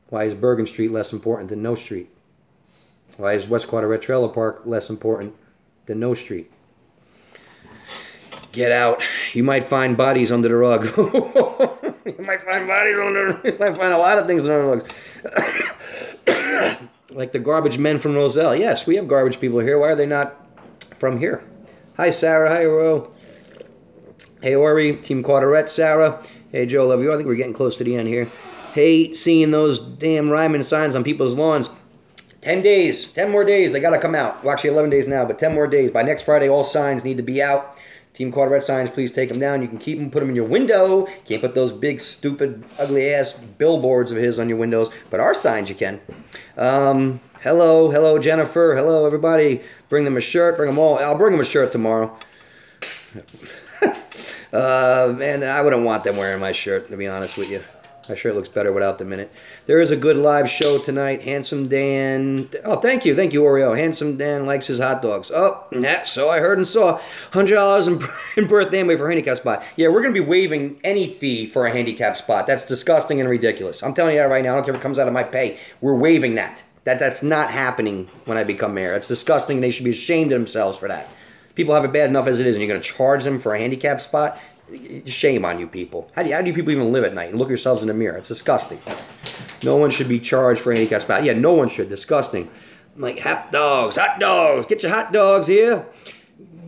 Why is Bergen Street less important than No Street? Why is West Carteret Trailer Park less important than No Street? Get out. You might find bodies under the rug. You might find bodies under. You might find a lot of things under the rugs. Like the garbage men from Roselle. Yes, we have garbage people here. Why are they not from here? Hi, Sarah. Hi, Ro. Hey, Ori. Team Carteret, Sarah. Hey, Joe. Love you. I think we're getting close to the end here. Hate seeing those damn rhyming signs on people's lawns. 10 days. 10 more days. They got to come out. Well, actually, 11 days now, but 10 more days. By next Friday, all signs need to be out. Team Carteret signs, please take them down. You can keep them, put them in your window. Can't put those big, stupid, ugly-ass billboards of his on your windows. But our signs you can. Hello, Jennifer. Hello, everybody. Bring them a shirt. Bring them all. I'll bring them a shirt tomorrow. Man, I wouldn't want them wearing my shirt, to be honest with you. My shirt looks better without the minute. There is a good live show tonight. Handsome Dan. Oh, thank you, Oreo. Handsome Dan likes his hot dogs. Oh, yeah, so I heard and saw. $100 in birthday amway for a handicap spot. Yeah, we're going to be waiving any fee for a handicap spot. That's disgusting and ridiculous. I'm telling you that right now. I don't care if it comes out of my pay. We're waiving that. That's not happening when I become mayor. It's disgusting, and they should be ashamed of themselves for that. People have it bad enough as it is, and you're going to charge them for a handicap spot? Shame on you people. How do you people even live at night and look yourselves in the mirror? It's disgusting. No one should be charged for a handicap spot. Yeah, no one should. Disgusting. I'm like, hot dogs. Get your hot dogs here.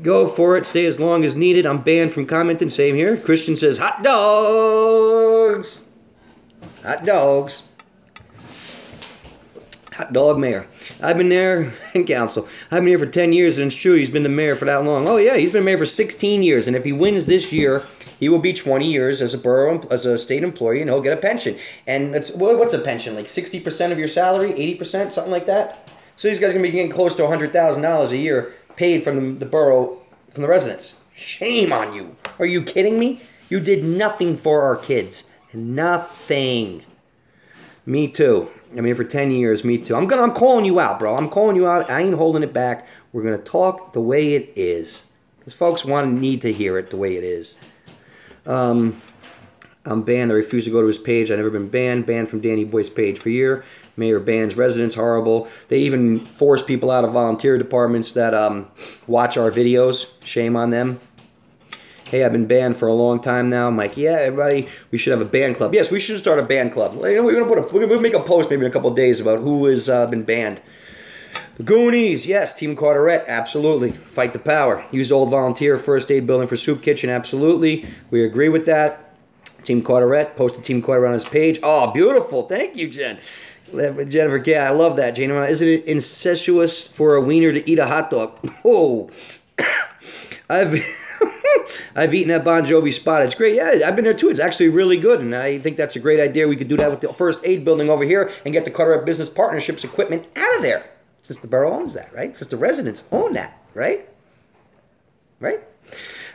Go for it. Stay as long as needed. I'm banned from commenting. Same here. Christian says, hot dogs. Hot dogs. Hot dog mayor. I've been there in council. I've been here for 10 years, and it's true he's been the mayor for that long. Oh, yeah, he's been mayor for 16 years, and if he wins this year, he will be 20 years as a state employee, and he'll get a pension. And what's a pension? Like 60% of your salary? 80%? Something like that? So these guys are going to be getting close to $100,000 a year paid from the borough, from the residents. Shame on you. Are you kidding me? You did nothing for our kids. Nothing. Me too. I mean, for 10 years, me too. I'm calling you out, bro. I'm calling you out. I ain't holding it back. We're going to talk the way it is. Because folks need to hear it the way it is. I'm banned. I refuse to go to his page. I've never been banned. Banned from Danny Boy's page for a year. Mayor bans residents. Horrible. They even force people out of volunteer departments that watch our videos. Shame on them. Hey, I've been banned for a long time now. I'm like, yeah, everybody, we should have a band club. Yes, we should start a band club. We're gonna make a post maybe in a couple of days about who has been banned. The Goonies, yes. Team Carteret, absolutely. Fight the power. Use old volunteer first aid building for soup kitchen, absolutely. We agree with that. Team Carteret, posted Team Carteret on his page. Oh, beautiful. Thank you, Jen. Jennifer K, I love that. Jane, isn't it incestuous for a wiener to eat a hot dog? Oh, I've eaten at Bon Jovi spot. It's great. Yeah, I've been there too. It's actually really good, and I think that's a great idea. We could do that with the first aid building over here and get the Carteret Business Partnerships equipment out of there. Since the borough owns that, right? Since the residents own that, right? Right?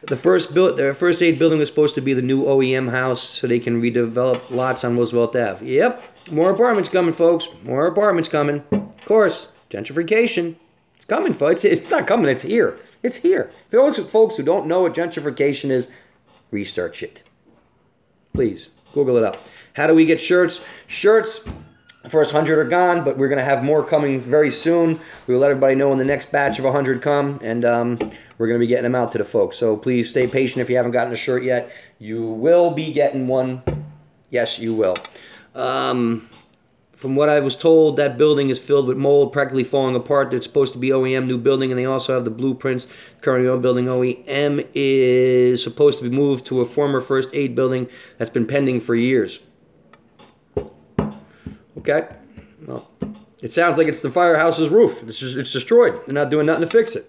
The first aid building was supposed to be the new OEM house so they can redevelop lots on Roosevelt Ave. Yep. More apartments coming, folks. More apartments coming. Of course. Gentrification. It's coming, folks. It's not coming. It's here. It's here. For those folks who don't know what gentrification is, research it. Please, Google it up. How do we get shirts? Shirts, The first 100 are gone, but we're going to have more coming very soon. We will let everybody know when the next batch of 100 come, and we're going to be getting them out to the folks. So please stay patient if you haven't gotten a shirt yet. You will be getting one. Yes, you will. From what I was told, that building is filled with mold, practically falling apart. It's supposed to be OEM new building, and they also have the blueprints. Currently owned building OEM is supposed to be moved to a former first aid building that's been pending for years. Okay? Well, it sounds like it's the firehouse's roof. It's destroyed. They're not doing nothing to fix it.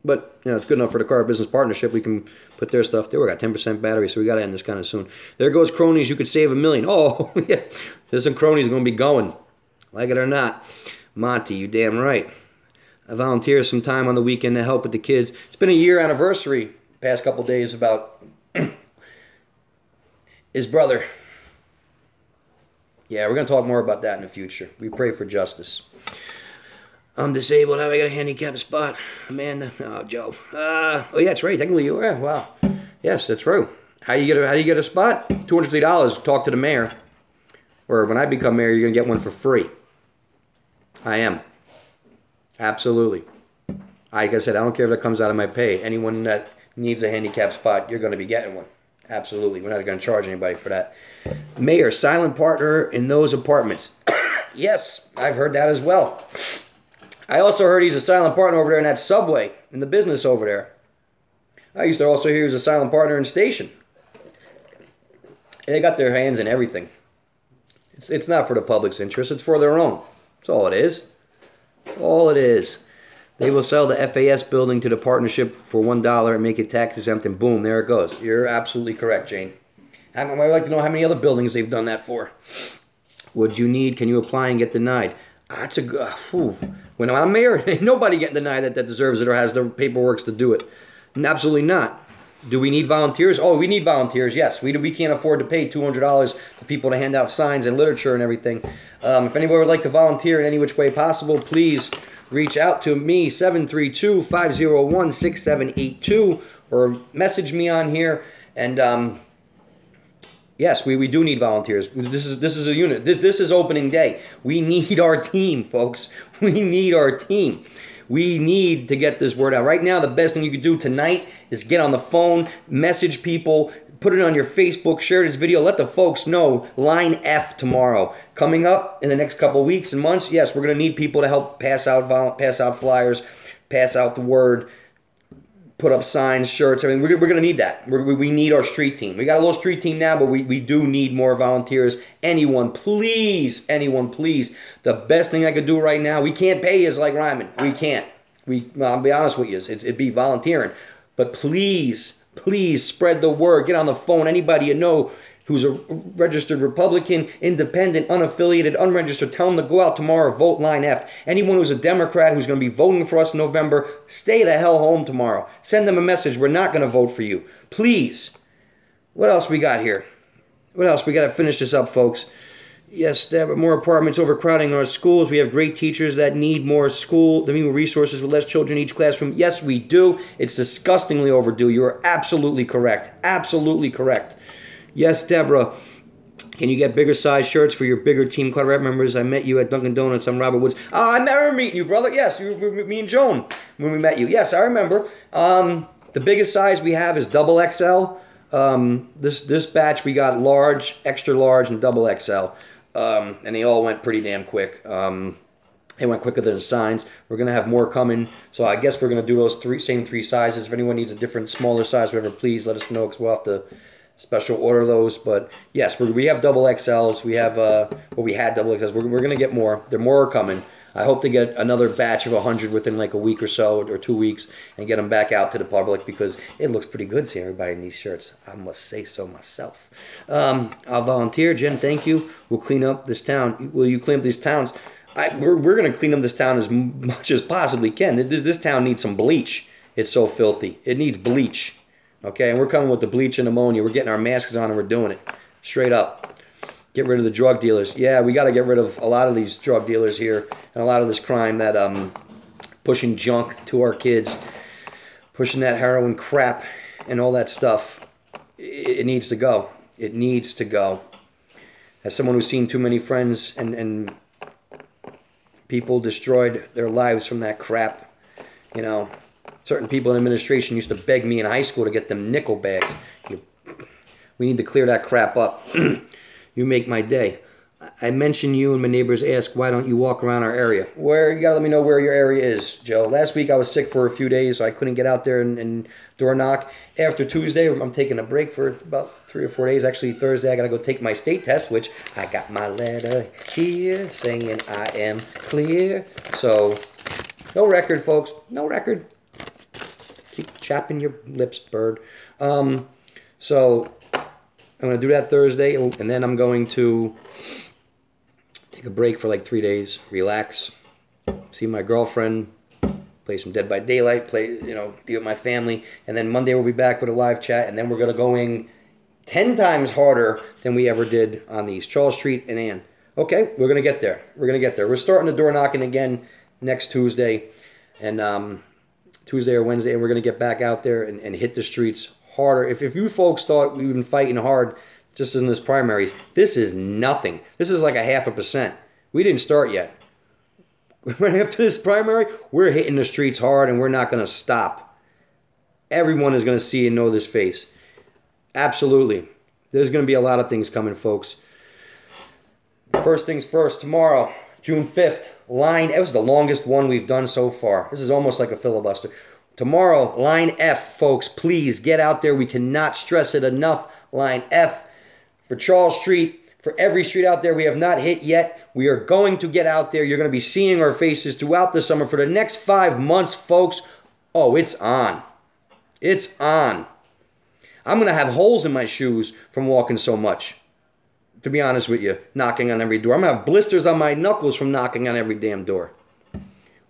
But, you know, it's good enough for the Car Business Partnership. We can put their stuff there. We got 10% battery, so we got to end this kind of soon. There goes cronies. You could save $1 million. Oh, yeah. There's some cronies going to be going. Like it or not. Monty, you damn right. I volunteered some time on the weekend to help with the kids. It's been a year anniversary past couple days about his brother. Yeah, we're going to talk more about that in the future. We pray for justice. I'm disabled. How do I got a handicap spot? Amanda. Oh, Joe. Oh, yeah, that's right. Technically, you are. Wow. Yes, that's true. How do you get a spot? $250. Talk to the mayor. Or when I become mayor, you're going to get one for free. I am. Absolutely. Like I said, I don't care if it comes out of my pay. Anyone that needs a handicap spot, you're going to be getting one. Absolutely. We're not going to charge anybody for that. Mayor, silent partner in those apartments. Yes, I've heard that as well. I also heard he's a silent partner over there in that Subway, in the business over there. I used to also hear he was a silent partner in Station. They got their hands in everything. It's not for the public's interest. It's for their own. That's all it is. That's all it is. They will sell the FAS building to the partnership for $1 and make it tax exempt, and boom, there it goes. You're absolutely correct, Jane. I'd like to know how many other buildings they've done that for. What you need? Can you apply and get denied? That's a good... When I'm mayor, ain't nobody getting denied that deserves it or has the paperwork to do it. Absolutely not. Do we need volunteers? Oh, we need volunteers, yes. We can't afford to pay $200 to people to hand out signs and literature and everything. If anybody would like to volunteer in any which way possible, please reach out to me, 732-501-6782, or message me on here. And yes, we do need volunteers. This is a unit. This is opening day. We need our team, folks. We need our team. We need to get this word out. Right now, the best thing you could do tonight is get on the phone, message people, put it on your Facebook, share this video, let the folks know. Line F tomorrow. Coming up in the next couple of weeks and months, yes, we're going to need people to help pass out flyers, pass out the word, put up signs, shirts, everything. We're going to need that. We need our street team. We got a little street team now, but we do need more volunteers. Anyone, please. The best thing I could do right now, we can't pay you like Ryman. We can't. I'll be honest with you. It'd be volunteering. But please spread the word. Get on the phone. Anybody you know who's a registered Republican, independent, unaffiliated, unregistered, tell them to go out tomorrow, vote Line F. Anyone who's a Democrat who's going to be voting for us in November, stay the hell home tomorrow. Send them a message. We're not going to vote for you. Please. What else we got here? What else? We got to finish this up, folks. Yes, there are more apartments overcrowding our schools. We have great teachers that need more resources with less children in each classroom. Yes, we do. It's disgustingly overdue. You are absolutely correct. Absolutely correct. Yes, Deborah, can you get bigger size shirts for your bigger Team Carteret members? I met you at Dunkin' Donuts on Robert Woods. Oh, I remember meeting you, brother. Yes, me and Joan when we met you. Yes, I remember. The biggest size we have is double XL. This batch we got large, extra large, and double XL. And they all went pretty damn quick. They went quicker than the signs. We're going to have more coming. So I guess we're going to do those same three sizes. If anyone needs a different, smaller size, whatever, please let us know because we'll have to special order those. But yes, we have double XLs. We have we had double XLs. We're going to get more. There more are coming. I hope to get another batch of 100 within like a week or so, or 2 weeks, and get them back out to the public because it looks pretty good seeing everybody in these shirts. I must say so myself. I'll volunteer. Jen, thank you. We'll clean up this town. Will you clean up these towns? We're going to clean up this town as much as possibly can. This town needs some bleach. It's so filthy. It needs bleach. Okay, and we're coming with the bleach and ammonia. We're getting our masks on and we're doing it. Straight up. Get rid of the drug dealers. Yeah, we got to get rid of a lot of these drug dealers here and a lot of this crime that pushing junk to our kids, pushing that heroin crap and all that stuff. It needs to go. It needs to go. as someone who's seen too many friends and people destroyed their lives from that crap, you know, certain people in administration used to beg me in high school to get them nickel bags. We need to clear that crap up. You make my day. I mentioned you and my neighbors ask, why don't you walk around our area? You got to let me know where your area is, Joe. Last week I was sick for a few days, so I couldn't get out there and door knock. After Tuesday, I'm taking a break for about 3 or 4 days. Actually, Thursday I got to go take my state test, which I got my letter here saying I am clear. So, no record, folks. No record. Keep chapping your lips, bird. So, I'm going to do that Thursday, and then I'm going to take a break for like 3 days, relax, see my girlfriend, play some Dead by Daylight, be with my family, and then Monday we'll be back with a live chat, and then we're going to go in 10 times harder than we ever did on these, Charles Street and Ann. Okay, we're going to get there. We're going to get there. We're starting the door knocking again next Tuesday, and Tuesday or Wednesday, and we're going to get back out there and hit the streets harder. If you folks thought we've been fighting hard just in this primaries, this is nothing. This is like a 0.5%. We didn't start yet. Right after this primary, we're hitting the streets hard, and we're not going to stop. Everyone is going to see and know this face. Absolutely. There's going to be a lot of things coming, folks. First things first, tomorrow, June 5th, line, it was the longest one we've done so far. This is almost like a filibuster. Tomorrow, line F, folks, please get out there. We cannot stress it enough. Line F for Charles Street, for every street out there we have not hit yet. We are going to get out there. You're going to be seeing our faces throughout the summer for the next 5 months, folks. Oh, it's on. It's on. I'm going to have holes in my shoes from walking so much, to be honest with you, knocking on every door. I'm going to have blisters on my knuckles from knocking on every damn door.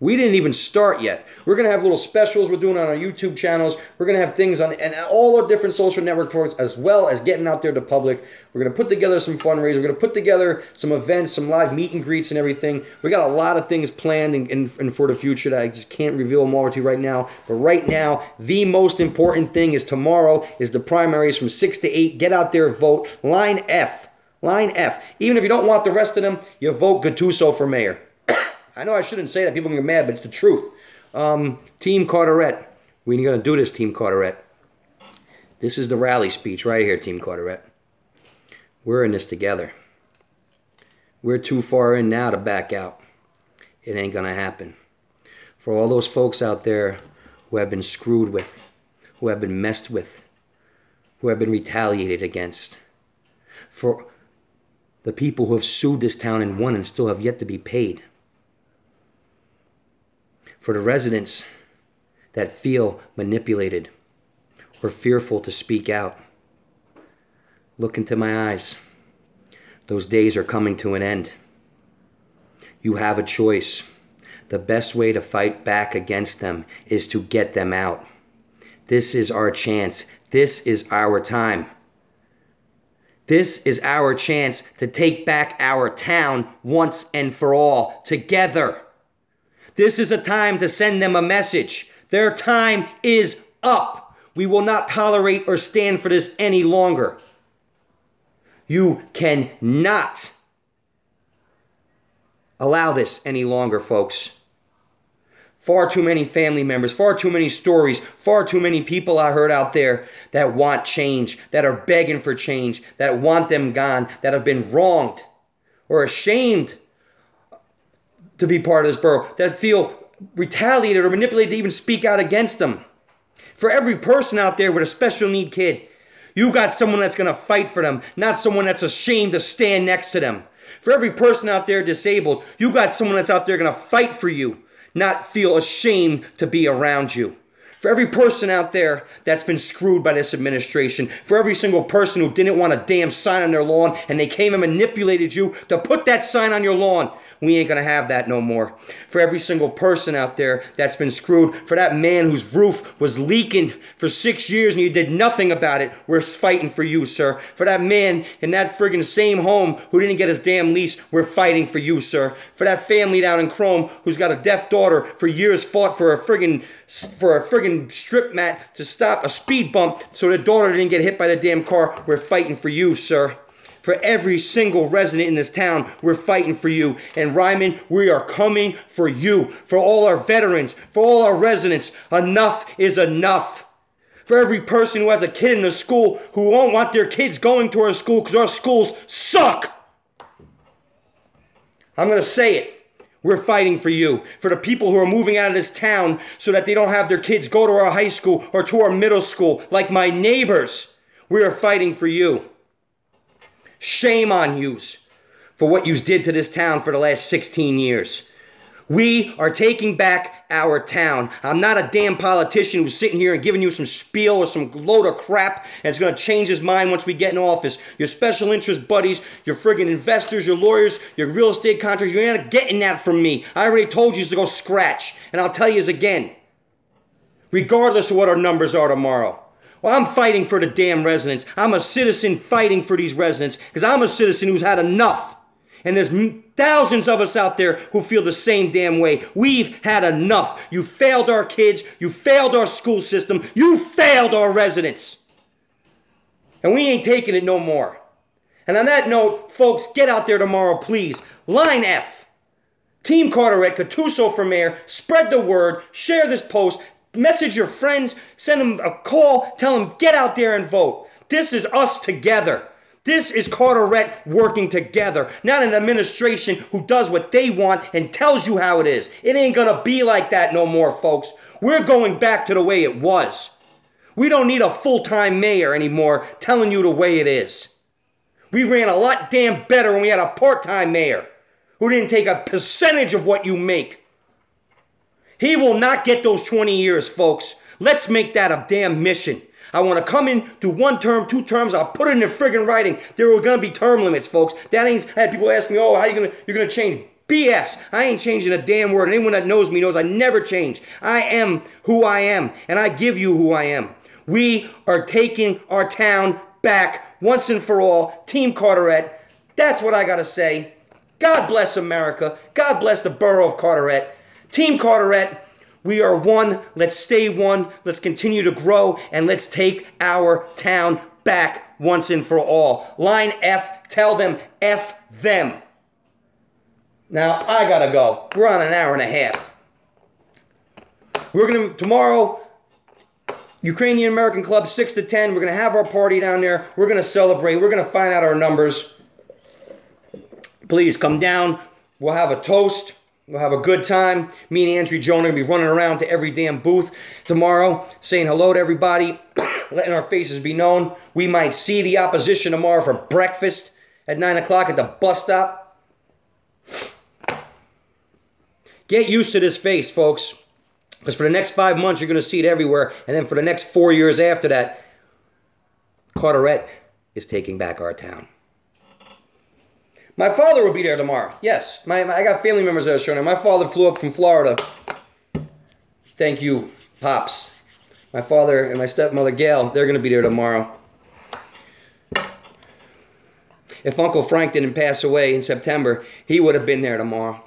We didn't even start yet. We're going to have little specials we're doing on our YouTube channels. We're going to have things on and all our different social network programs, as well as getting out there to public. We're going to put together some fundraisers. We're going to put together some events, some live meet and greets and everything. We got a lot of things planned and for the future that I just can't reveal them all to you right now. But right now, the most important thing is tomorrow is the primaries from 6 to 8. Get out there, vote. Line F. Line F. Even if you don't want the rest of them, you vote Gattuso for mayor. I know I shouldn't say that. People can get mad, but it's the truth. Team Carteret. We're going to do this, Team Carteret. This is the rally speech right here, Team Carteret. We're in this together. We're too far in now to back out. It ain't going to happen. For all those folks out there who have been screwed with, who have been messed with, who have been retaliated against. For the people who have sued this town and won and still have yet to be paid. For the residents that feel manipulated or fearful to speak out. Look into my eyes. Those days are coming to an end. You have a choice. The best way to fight back against them is to get them out. This is our chance. This is our time. This is our chance to take back our town once and for all, together. This is a time to send them a message. Their time is up. We will not tolerate or stand for this any longer. You cannot allow this any longer, folks. Far too many family members, far too many stories, far too many people I heard out there that want change, that are begging for change, that want them gone, that have been wronged or ashamed to be part of this borough, that feel retaliated or manipulated to even speak out against them. For every person out there with a special need kid, you got someone that's going to fight for them, not someone that's ashamed to stand next to them. For every person out there disabled, you got someone that's out there going to fight for you, not feel ashamed to be around you. For every person out there that's been screwed by this administration, for every single person who didn't want a damn sign on their lawn and they came and manipulated you to put that sign on your lawn, we ain't going to have that no more. For every single person out there that's been screwed, for that man whose roof was leaking for 6 years and you did nothing about it, we're fighting for you, sir. For that man in that friggin' same home who didn't get his damn lease, we're fighting for you, sir. For that family down in Chrome who's got a deaf daughter for years fought for a friggin' strip mat to stop a speed bump so their daughter didn't get hit by the damn car, we're fighting for you, sir. For every single resident in this town, we're fighting for you. And Ryman, we are coming for you. For all our veterans, for all our residents, enough is enough. For every person who has a kid in the school who won't want their kids going to our school because our schools suck. I'm going to say it. We're fighting for you. For the people who are moving out of this town so that they don't have their kids go to our high school or to our middle school, like my neighbors. We are fighting for you. Shame on yous for what yous did to this town for the last 16 years. We are taking back our town. I'm not a damn politician who's sitting here and giving you some spiel or some load of crap and it's going to change his mind once we get in office. Your special interest buddies, your friggin' investors, your lawyers, your real estate contractors, you're not getting that from me. I already told you to go scratch, and I'll tell you again. Regardless of what our numbers are tomorrow. Well, I'm fighting for the damn residents. I'm a citizen fighting for these residents because I'm a citizen who's had enough. And there's thousands of us out there who feel the same damn way. We've had enough. You failed our kids. You failed our school system. You failed our residents. And we ain't taking it no more. And on that note, folks, get out there tomorrow, please. Line F. Team Carteret, Gattuso for mayor. Spread the word. Share this post. Message your friends. Send them a call. Tell them, get out there and vote. This is us together. This is Carteret working together, not an administration who does what they want and tells you how it is. It ain't gonna be like that no more, folks. We're going back to the way it was. We don't need a full-time mayor anymore telling you the way it is. We ran a lot damn better when we had a part-time mayor who didn't take a percentage of what you make. He will not get those 20 years, folks. Let's make that a damn mission. I want to come in, do 1 term, 2 terms. I'll put it in the friggin' writing. There are going to be term limits, folks. That ain't. I had people ask me, "Oh, how you're gonna change?" BS. I ain't changing a damn word. Anyone that knows me knows I never change. I am who I am, and I give you who I am. We are taking our town back once and for all. Team Carteret. That's what I gotta say. God bless America. God bless the borough of Carteret. Team Carteret. We are one. Let's stay one. Let's continue to grow. And let's take our town back once and for all. Line F. Tell them F them. Now, I gotta go. We're on an hour and a half. We're going to, tomorrow, Ukrainian American Club, 6 to 10. We're going to have our party down there. We're going to celebrate. We're going to find out our numbers. Please come down. We'll have a toast. We'll have a good time. Me and Andrew Joan are going to be running around to every damn booth tomorrow, saying hello to everybody, letting our faces be known. We might see the opposition tomorrow for breakfast at 9 o'clock at the bus stop. Get used to this face, folks, because for the next 5 months, you're going to see it everywhere. And then for the next 4 years after that, Carteret is taking back our town. My father will be there tomorrow. Yes, I got family members that are showing up. My father flew up from Florida. Thank you, Pops. My father and my stepmother, Gail, they're going to be there tomorrow. If Uncle Frank didn't pass away in September, he would have been there tomorrow.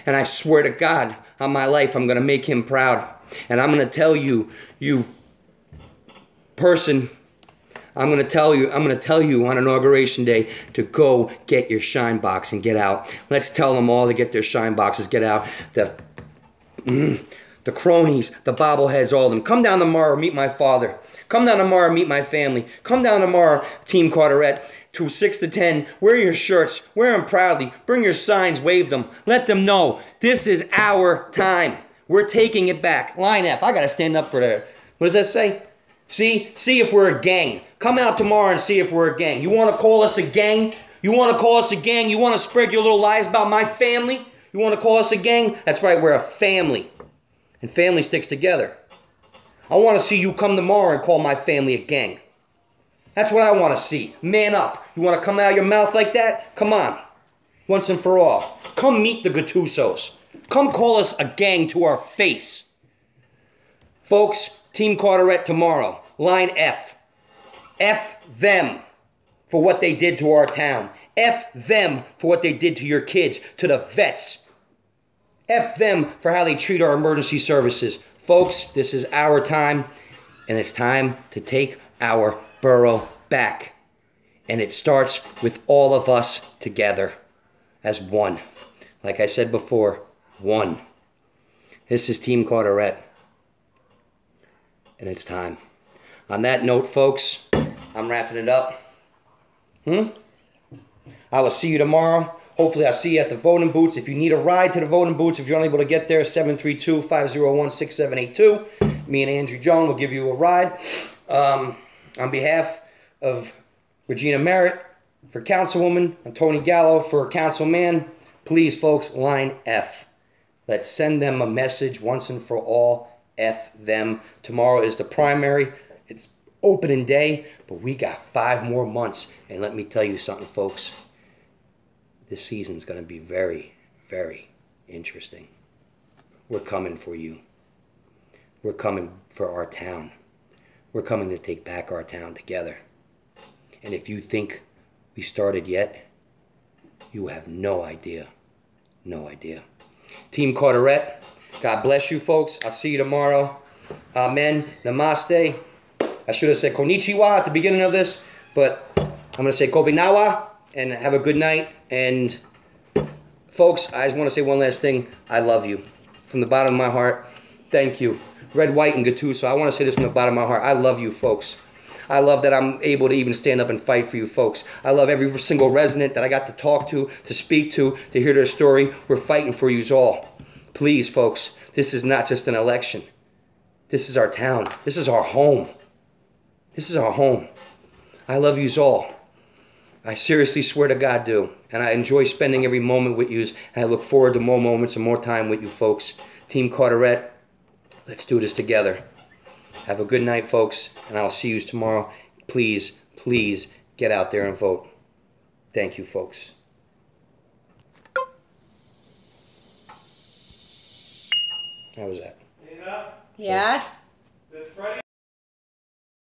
And I swear to God, on my life, I'm going to make him proud. And I'm going to tell you, you person... I'm going to tell you on Inauguration Day to go get your shine box and get out. Let's tell them all to get their shine boxes, get out. The cronies, the bobbleheads, all of them. Come down tomorrow, meet my father. Come down tomorrow, meet my family. Come down tomorrow, Team Carteret, to 6 to 10. Wear your shirts. Wear them proudly. Bring your signs. Wave them. Let them know this is our time. We're taking it back. Line F. I got to stand up for that. What does that say? See if we're a gang. Come out tomorrow and see if we're a gang. You want to call us a gang? You want to call us a gang? You want to spread your little lies about my family? You want to call us a gang? That's right, we're a family. And family sticks together. I want to see you come tomorrow and call my family a gang. That's what I want to see. Man up. You want to come out of your mouth like that? Come on. Once and for all. Come meet the Gattusos. Come call us a gang to our face. Folks, Team Carteret tomorrow. Line F. F them for what they did to our town. F them for what they did to your kids, to the vets. F them for how they treat our emergency services. Folks, this is our time, and it's time to take our borough back. And it starts with all of us together as one. Like I said before, one. This is Team Carteret. And it's time. On that note, folks, I'm wrapping it up. I will see you tomorrow. Hopefully I'll see you at the voting booths. If you need a ride to the voting booths, if you're unable to get there, 732-501-6782. Me and Andrew Jones will give you a ride. On behalf of Regina Merritt for Councilwoman, and Tony Gallo for Councilman, please, folks, line F. Let's send them a message once and for all. F them. Tomorrow is the primary. It's opening day, but we got 5 more months. And let me tell you something, folks. This season's going to be very, very interesting. We're coming for you. We're coming for our town. We're coming to take back our town together. And if you think we started yet, you have no idea. No idea. Team Carteret, God bless you, folks. I'll see you tomorrow. Amen. Namaste. I should have said konnichiwa at the beginning of this, but I'm going to say kobinawa, and have a good night. And folks, I just want to say one last thing. I love you from the bottom of my heart. Thank you. Red, white, and Gattuso. I want to say this from the bottom of my heart. I love you, folks. I love that I'm able to even stand up and fight for you, folks. I love every single resident that I got to talk to speak to hear their story. We're fighting for you all. Please, folks, this is not just an election. This is our town. This is our home. This is our home. I love you all. I seriously swear to God do. And I enjoy spending every moment with you. And I look forward to more moments and more time with you, folks. Team Carteret, let's do this together. Have a good night, folks. And I'll see you tomorrow. Please, please get out there and vote. Thank you, folks. How was that? Yeah.